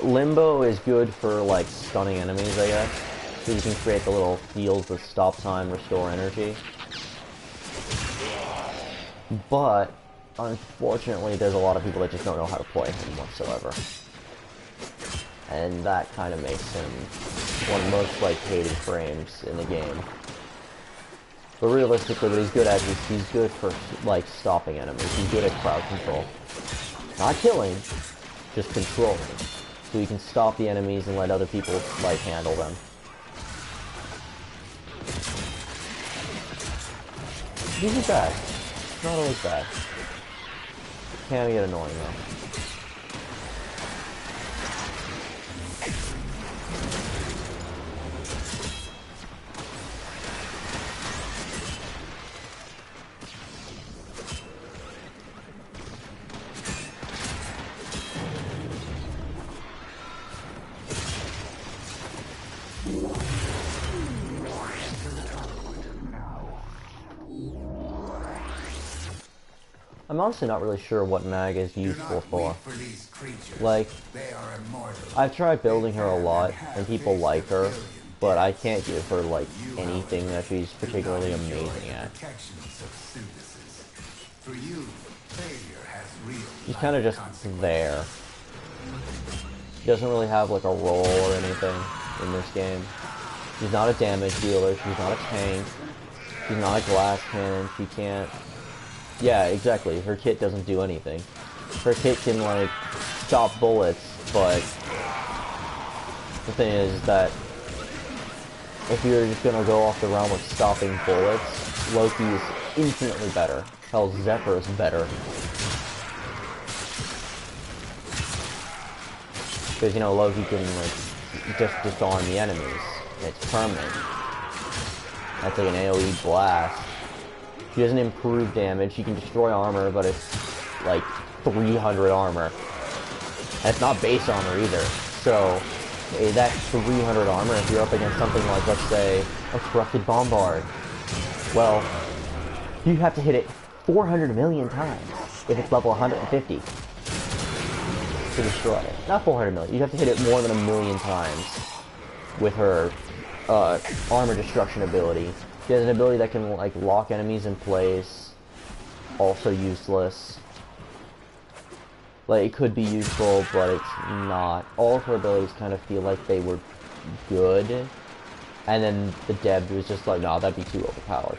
Limbo is good for, like, stunning enemies, I guess. So you can create the little fields with stop time, restore energy. But, unfortunately, there's a lot of people that just don't know how to play him whatsoever. And that kind of makes him one of the most, like, hated frames in the game. But realistically, what he's good at is he's good for, like, stopping enemies. He's good at crowd control. Not killing, just controlling. So you can stop the enemies and let other people, like, handle them. These are bad. Not always bad. Can get annoying, though. I'm honestly not really sure what mag is useful for. Like, I've tried building her a lot, and people like her, but I can't give her, like, anything that she's particularly amazing at. She's kind of just there. She doesn't really have, like, a role or anything in this game. She's not a damage dealer, she's not a tank, she's not a glass cannon, she can't... Yeah, exactly. Her kit doesn't do anything. Her kit can, like, stop bullets, but the thing is that if you're just gonna go off the realm of stopping bullets, Loki is infinitely better. Hell, Zephyr is better. Because, you know, Loki can, like, just disarm the enemies. It's permanent. That's like an AoE blast. She doesn't improve damage. She can destroy armor, but it's like 300 armor. And it's not base armor either. So hey, that's 300 armor if you're up against something like, let's say, a corrupted bombard. Well, you have to hit it 400 million times if it's level 150 to destroy it. Not 400 million. You have to hit it more than 1,000,000 times with her armor destruction ability. She has an ability that can like lock enemies in place. Also useless. Like, it could be useful, but it's not. All of her abilities kind of feel like they were good. And then the dev was just like, nah, that'd be too overpowered.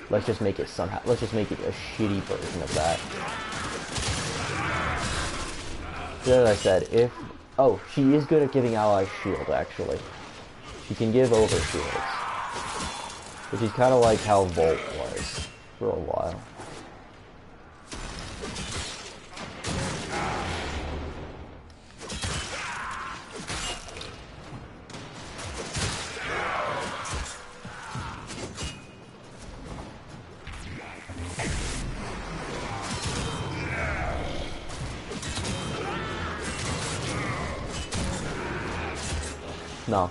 Let's just make it somehow, let's just make it a shitty version of that. So as I said, oh, she is good at giving allies shield, actually. She can give over shields. Which is kind of like how Volt was for a while. No,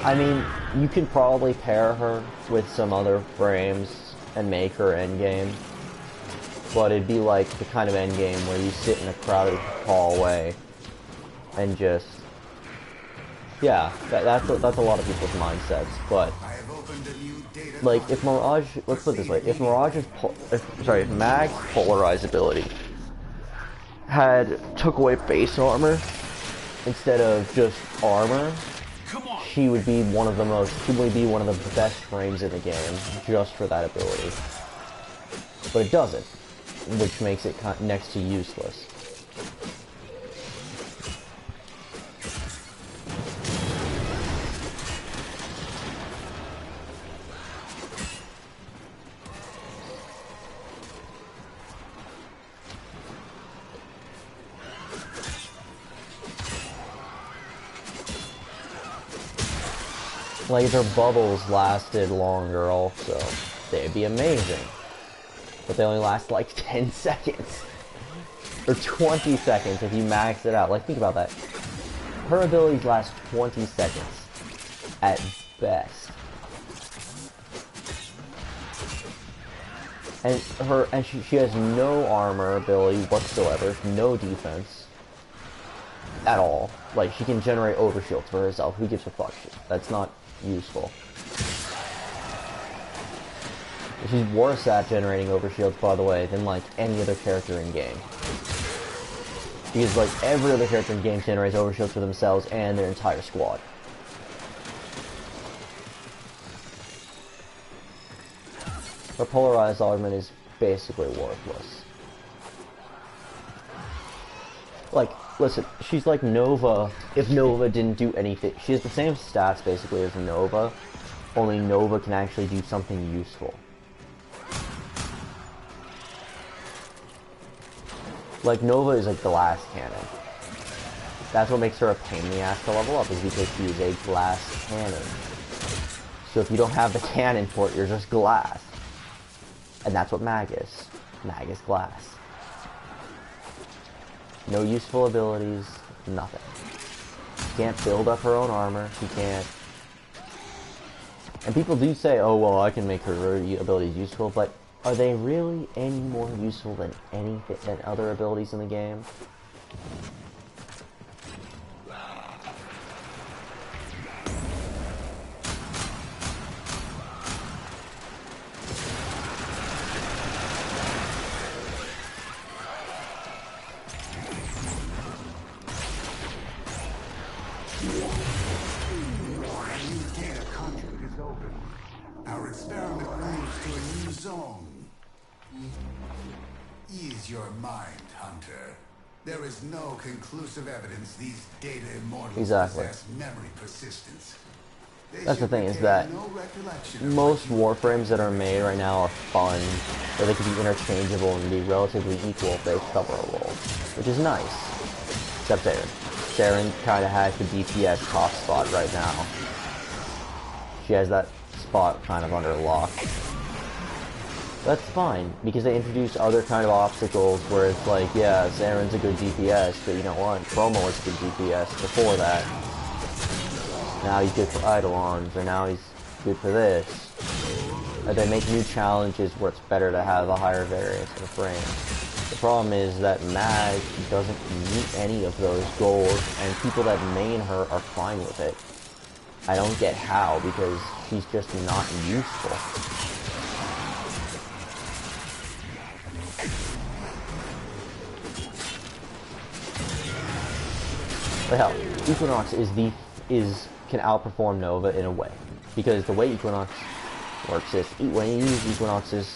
I mean, you can probably pair her with some other frames and make her endgame, but it'd be like the kind of endgame where you sit in a crowded hallway and just, yeah, that's a lot of people's mindsets, but, like, if Mirage, let's put it this way, if if Mag's polarized ability took away base armor, instead of just armor, she would be one of the best frames in the game, just for that ability. But it doesn't, which makes it next to useless. Like, if their bubbles lasted longer also, they'd be amazing. But they only last like 10 seconds. Or 20 seconds if you max it out. Like, think about that. Her abilities last 20 seconds. At best. And she has no armor ability whatsoever, no defense. At all. Like, she can generate overshield for herself. Who gives a fuck? That's not useful. She's worse at generating overshields, by the way, than like any other character in game. Because like every other character in game generates overshields for themselves and their entire squad. Her polarized augment is basically worthless. Like, listen, she's like Nova if Nova didn't do anything. She has the same stats basically as Nova, only Nova can actually do something useful. Like, Nova is a glass cannon. That's what makes her a pain in the ass to level up, is because she is a glass cannon. So if you don't have the cannon for it, you're just glass. And that's what Mag is. Mag is glass. No useful abilities, nothing. She can't build up her own armor, she can't... And people do say, oh well, I can make her abilities useful, but are they really any more useful than other abilities in the game? Our experiment moves to a new zone. Ease your mind, Hunter. There is no conclusive evidence these data immortals possess memory persistence. That's the thing, is that most Warframes that are made right now are fun, or they can be interchangeable and be relatively equal if they cover a role, which is nice. Except Saren. Saren kind of has the DPS top spot right now. She has that spot kind of under lock. That's fine, because they introduced other kind of obstacles where it's like, yeah, Saren's a good DPS, but you know what? Chroma was a good DPS before that. Now he's good for Eidolons, or now he's good for this. Or they make new challenges where it's better to have a higher variance of frames. The problem is that Mag doesn't meet any of those goals, and people that main her are fine with it. I don't get how, because she's just not useful. But hell, Equinox can outperform Nova in a way, because the way Equinox works is when you use Equinox's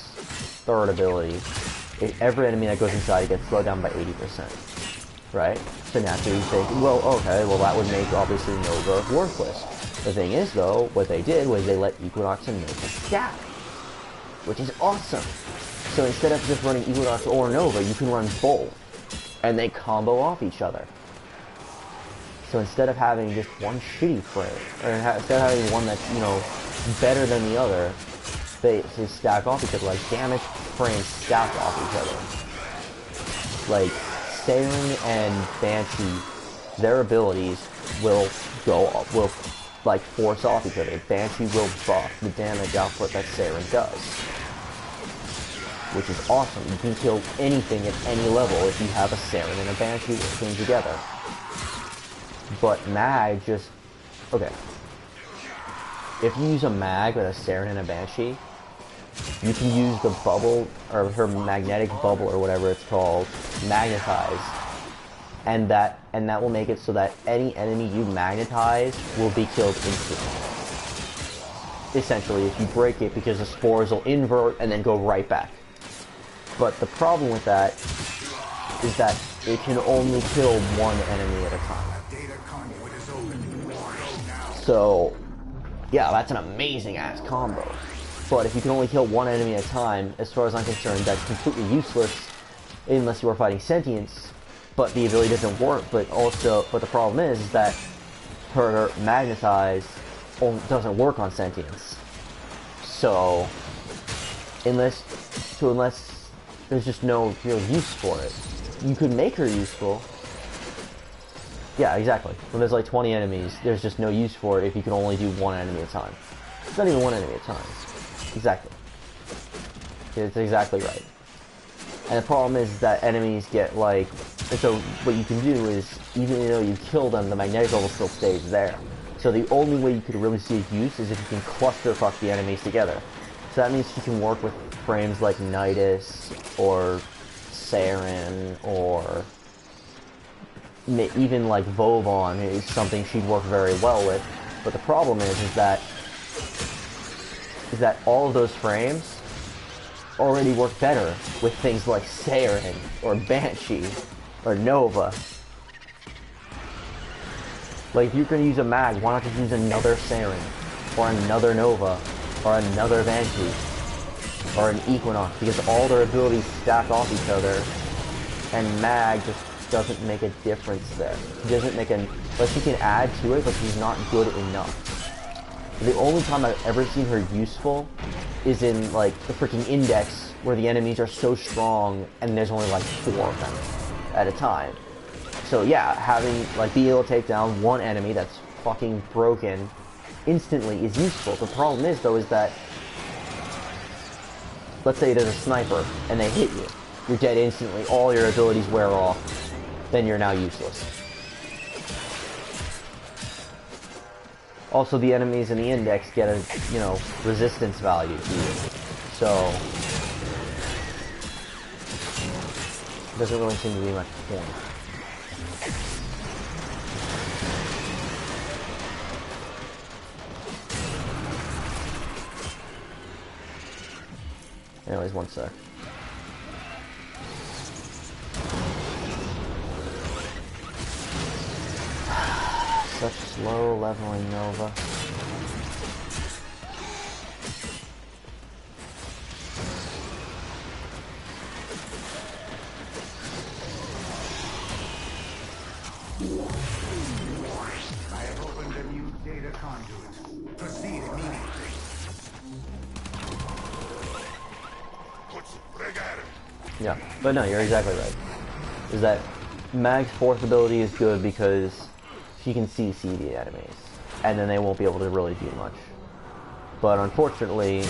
third ability, every enemy that goes inside gets slowed down by 80%, right? So naturally you think, well, okay, well that would make obviously Nova worthless. The thing is though, what they did was they let Equinox and Nova stack, which is awesome. So instead of just running Equinox or Nova, you can run both, and they combo off each other. So instead of having just one shitty frame, or instead of having one that's, you know, better than the other, they stack off each other, like damage frames stack off each other. Like, Saren and Banshee, their abilities will like force off each other. Banshee will buff the damage output that Saren does, which is awesome. You can kill anything at any level if you have a Saren and a Banshee working together. But Mag just... okay. If you use a Mag with a Saren and a Banshee, you can use the bubble, or her magnetic bubble, or whatever it's called, magnetize. And that will make it so that any enemy you magnetize will be killed instantly. Essentially, if you break it, because the spores will invert and then go right back. But the problem with that is that it can only kill one enemy at a time. So, yeah, that's an amazing ass combo. But if you can only kill one enemy at a time, as far as I'm concerned, that's completely useless unless you are fighting sentience. But the ability doesn't work. But the problem is that her magnetize doesn't work on sentience. So, unless there's just no real use for it, you could make her useful. Yeah, exactly. When there's like 20 enemies, there's just no use for it if you can only do one enemy at a time. It's not even one enemy at a time. Exactly. It's exactly right. And the problem is that enemies get like... and so what you can do is, even though you kill them, the magnetic level still stays there. So the only way you could really see use is if you can cluster fuck the enemies together. So that means you can work with frames like Nidus, or Saren, or... even like Vovon is something she'd work very well with. But the problem is that all of those frames already work better with things like Saren or Banshee or Nova. Like, if you're going to use a Mag, why not just use another Saren or another Nova or another Banshee or an Equinox, because all their abilities stack off each other, and Mag just doesn't make a difference there. She doesn't make like, she can add to it, but she's not good enough. The only time I've ever seen her useful is in, like, the freaking Index, where the enemies are so strong, and there's only, like, 4 of them at a time. So, yeah, having, like, being able to take down one enemy that's fucking broken instantly is useful. The problem is, though, is that, let's say there's a sniper, and they hit you. You're dead instantly, all your abilities wear off, then you're now useless. Also, the enemies in the Index get a, you know, resistance value to you. So, doesn't really seem to be much point. Anyways, one sec. Such slow leveling Nova. I have opened a new data conduit. Proceed immediately. Yeah, but no, you're exactly right. Is that Mag's fourth ability is good because she can CC the enemies. and then they won't be able to really do much. But unfortunately,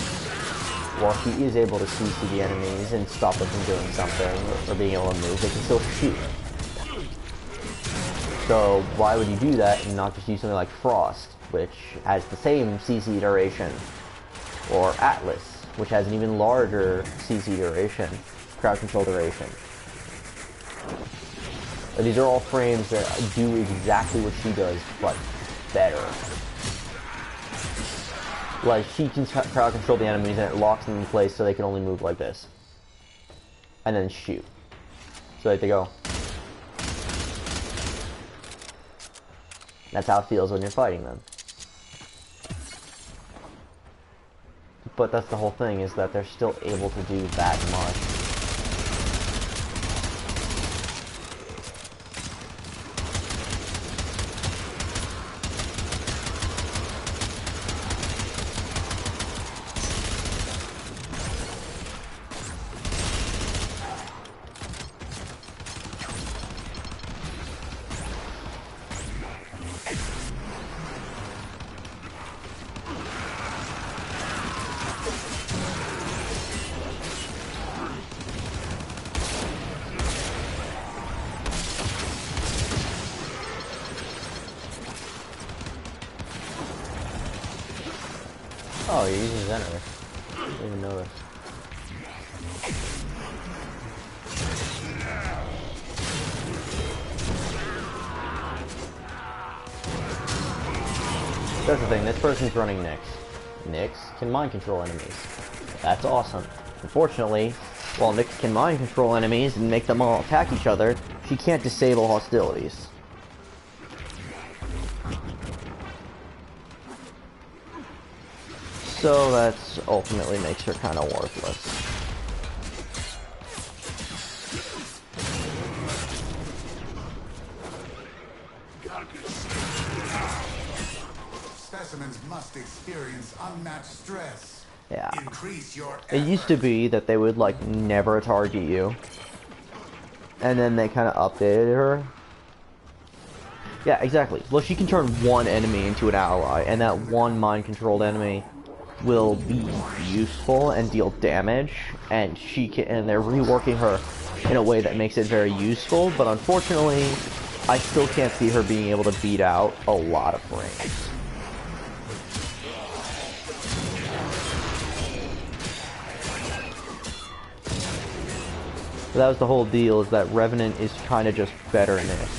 while she is able to CC the enemies and stop them from doing something or being able to move, they can still shoot. So why would you do that and not just use something like Frost, which has the same CC duration, or Atlas, which has an even larger CC duration, crowd control duration. These are all frames that do exactly what she does, but better. Like, she can crowd control the enemies and it locks them in place so they can only move like this. And then shoot. So there they go. That's how it feels when you're fighting them. But that's the whole thing, is that they're still able to do that much. Oh, you're using Zenner. I didn't even notice. That's the thing, this person's running Nyx. Nyx can mind control enemies. That's awesome. Unfortunately, while Nyx can mind control enemies and make them all attack each other, she can't disable hostilities. So that ultimately makes her kind of worthless. Specimens must experience unmatched stress. Yeah. Increase your It used to be that they would like never target you. And then they kind of updated her. Yeah, exactly. Well, she can turn one enemy into an ally, and that one mind-controlled enemy will be useful and deal damage, and they're reworking her in a way that makes it very useful, but unfortunately, I still can't see her being able to beat out a lot of frames. But that was the whole deal, is that Revenant is kind of just better in this.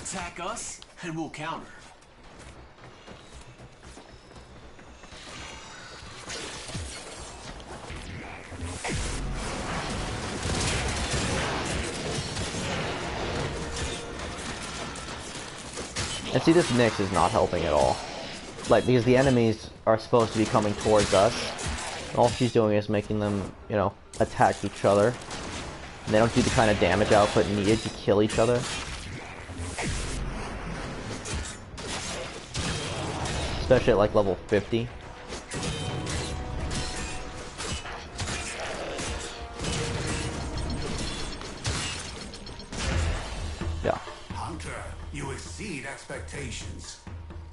Attack us, and we'll counter. And see, this Nyx is not helping at all. Like, because the enemies are supposed to be coming towards us. All she's doing is making them, you know, attack each other. And they don't do the kind of damage output needed to kill each other. Especially at like level 50. Yeah. Hunter, you exceed expectations.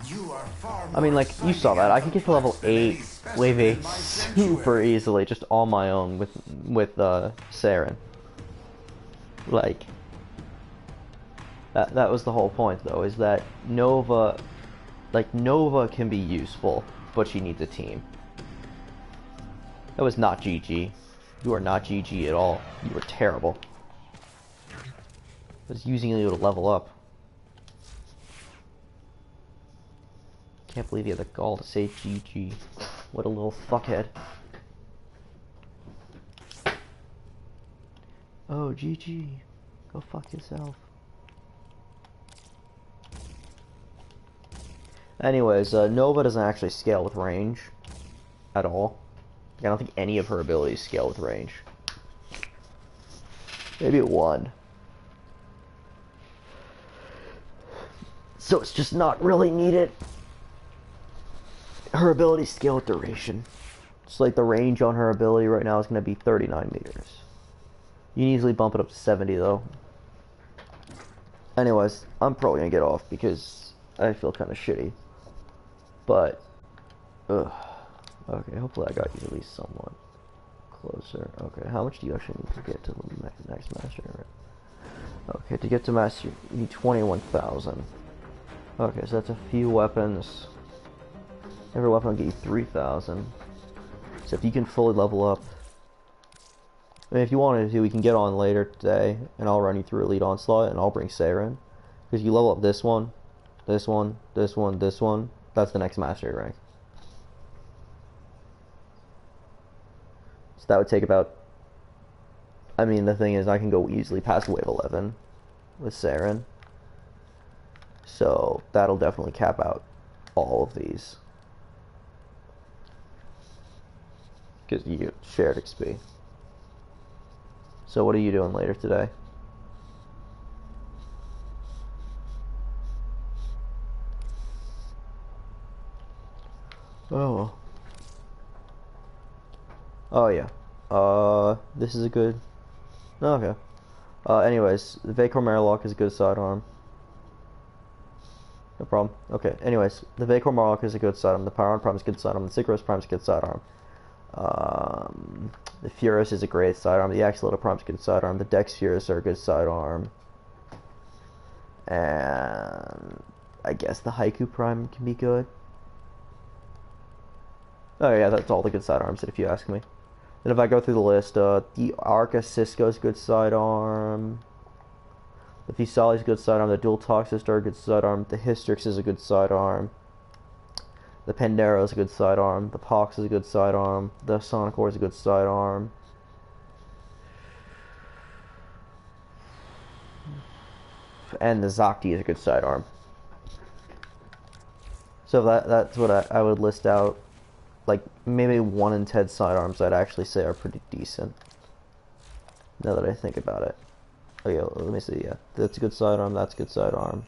You are far more I mean, like, you saw that. I could get to level 8, wave 8 in my super easily, just on my own with Saren. Like, that was the whole point, though, is that Nova can be useful, but she needs a team. That was not GG. You are not GG at all. You were terrible. I was using you to level up. Can't believe you had the gall to say GG. What a little fuckhead. Oh, GG. Go fuck yourself. Anyways, Nova doesn't actually scale with range at all. I don't think any of her abilities scale with range. Maybe one. So it's just not really needed. Her abilities scale with duration. It's like the range on her ability right now is going to be 39 meters. You can easily bump it up to 70 though. Anyways, I'm probably going to get off because I feel kind of shitty. But, ugh. Okay, hopefully I got you at least somewhat closer. Okay, how much do you actually need to get to the next master? Okay, to get to master, you need 21,000. Okay, so that's a few weapons. Every weapon will get you 3,000. So if you can fully level up. I mean, if you wanted to, we can get on later today, and I'll run you through Elite Onslaught, and I'll bring Saren. Because you level up this one, this one, this one, this one, that's the next mastery rank. So that would take about... I mean, the thing is, I can go easily past wave 11 with Saren. So that'll definitely cap out all of these. Because you get shared XP. So what are you doing later today? Oh. Oh yeah. This is a good... Okay. Anyways, the Vacor Marlock is a good sidearm. No problem. Okay, anyways, the Vacor Marlock is a good sidearm. The Pyron Prime is a good sidearm. The Sigros Prime is a good sidearm. The Furus is a great sidearm. The Axolotl Prime is a good sidearm. The Dex Furus are a good sidearm. And I guess the Haiku Prime can be good. Oh yeah, that's all the good sidearms, if you ask me. And if I go through the list, the Arca Cisco is a good sidearm. The Thesali is a good sidearm. The Dual Toxist are a good sidearm. The Hystrix is a good sidearm. The Pandero is a good sidearm. The Pox is a good sidearm. The Sonicor is a good sidearm. And the Zocti is a good sidearm. So that's what I would list out. Like, maybe 1 in 10 sidearms I'd actually say are pretty decent. Now that I think about it. Oh yeah, let me see, yeah. That's a good sidearm, that's a good sidearm.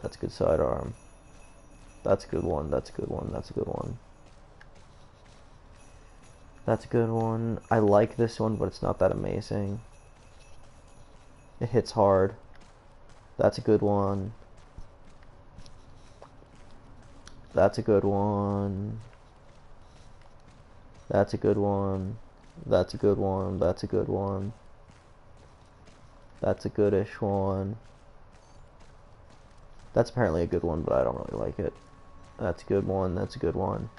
That's a good sidearm. That's a good one, that's a good one, that's a good one. That's a good one. I like this one, but it's not that amazing. It hits hard. That's a good one. That's a good one. That's a good one. That's a good one. That's a good one. That's a goodish one. That's apparently a good one, but I don't really like it. That's a good one. That's a good one.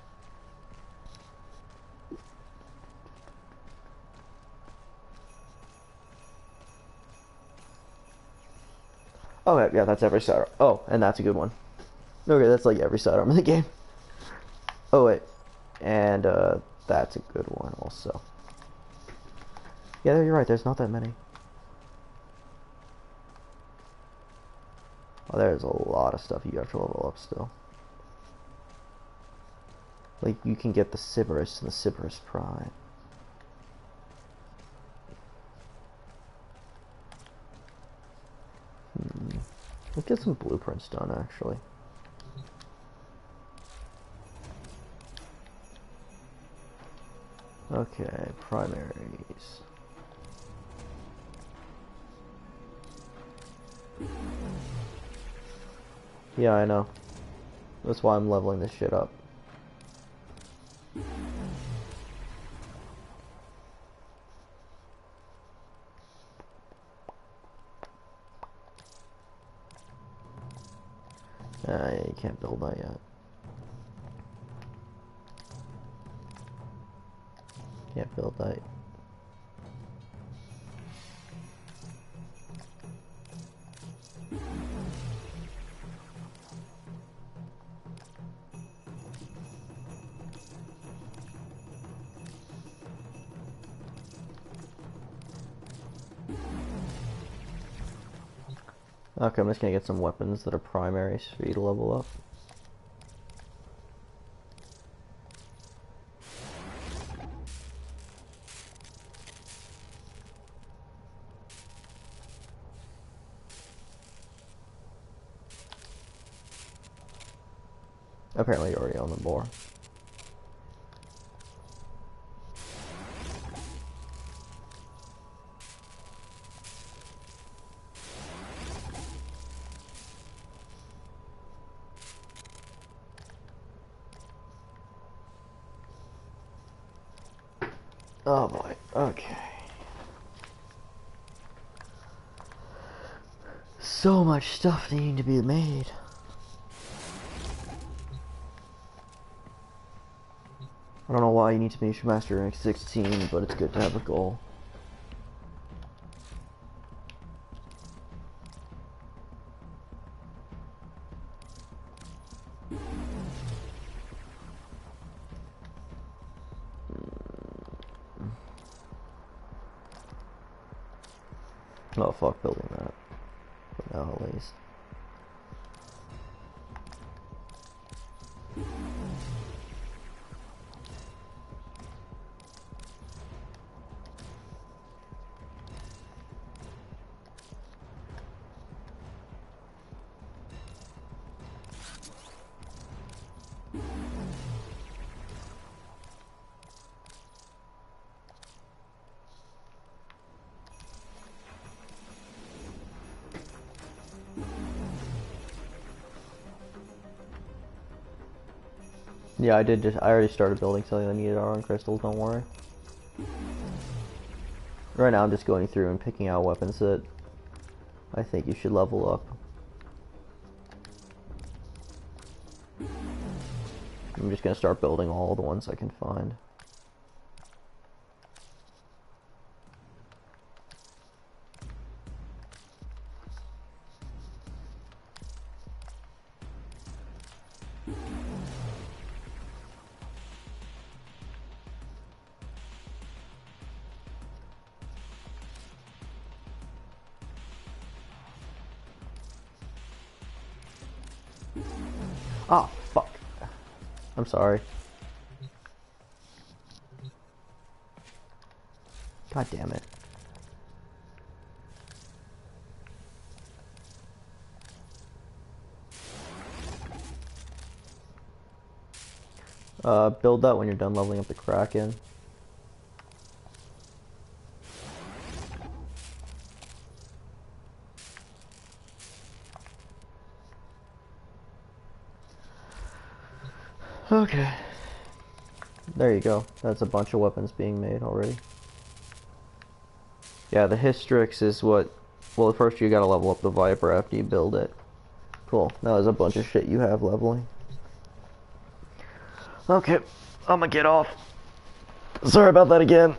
Okay, yeah, that's every sidearm. Oh, and that's a good one. Okay, that's like every sidearm in the game. Oh, wait. And, that's a good one also. Yeah, you're right, there's not that many. Oh, there's a lot of stuff you have to level up still. Like, you can get the Sybaris and the Sybaris Prime. Let's get some blueprints done, actually. Okay, primaries. Yeah, I know. That's why I'm leveling this shit up. You can't build that yet. Can't build that. Okay, I'm just gonna get some weapons that are primaries for you to level up. Apparently you're already on the board. Oh boy, okay. So much stuff needing to be made. I don't know why you need to be Master rank 16, but it's good to have a goal. Oh fuck building that. But now at least. Yeah, I already started building something that needed iron crystals, don't worry. Right now I'm just going through and picking out weapons that I think you should level up. I'm just gonna start building all the ones I can find. Oh, fuck. I'm sorry. God damn it. Build that when you're done leveling up the Kraken. Okay. There you go. That's a bunch of weapons being made already. Yeah, the Hystrix is what... Well, first you gotta level up the Viper after you build it. Cool. Now there's a bunch of shit you have leveling. Okay. I'm gonna get off. Sorry about that again.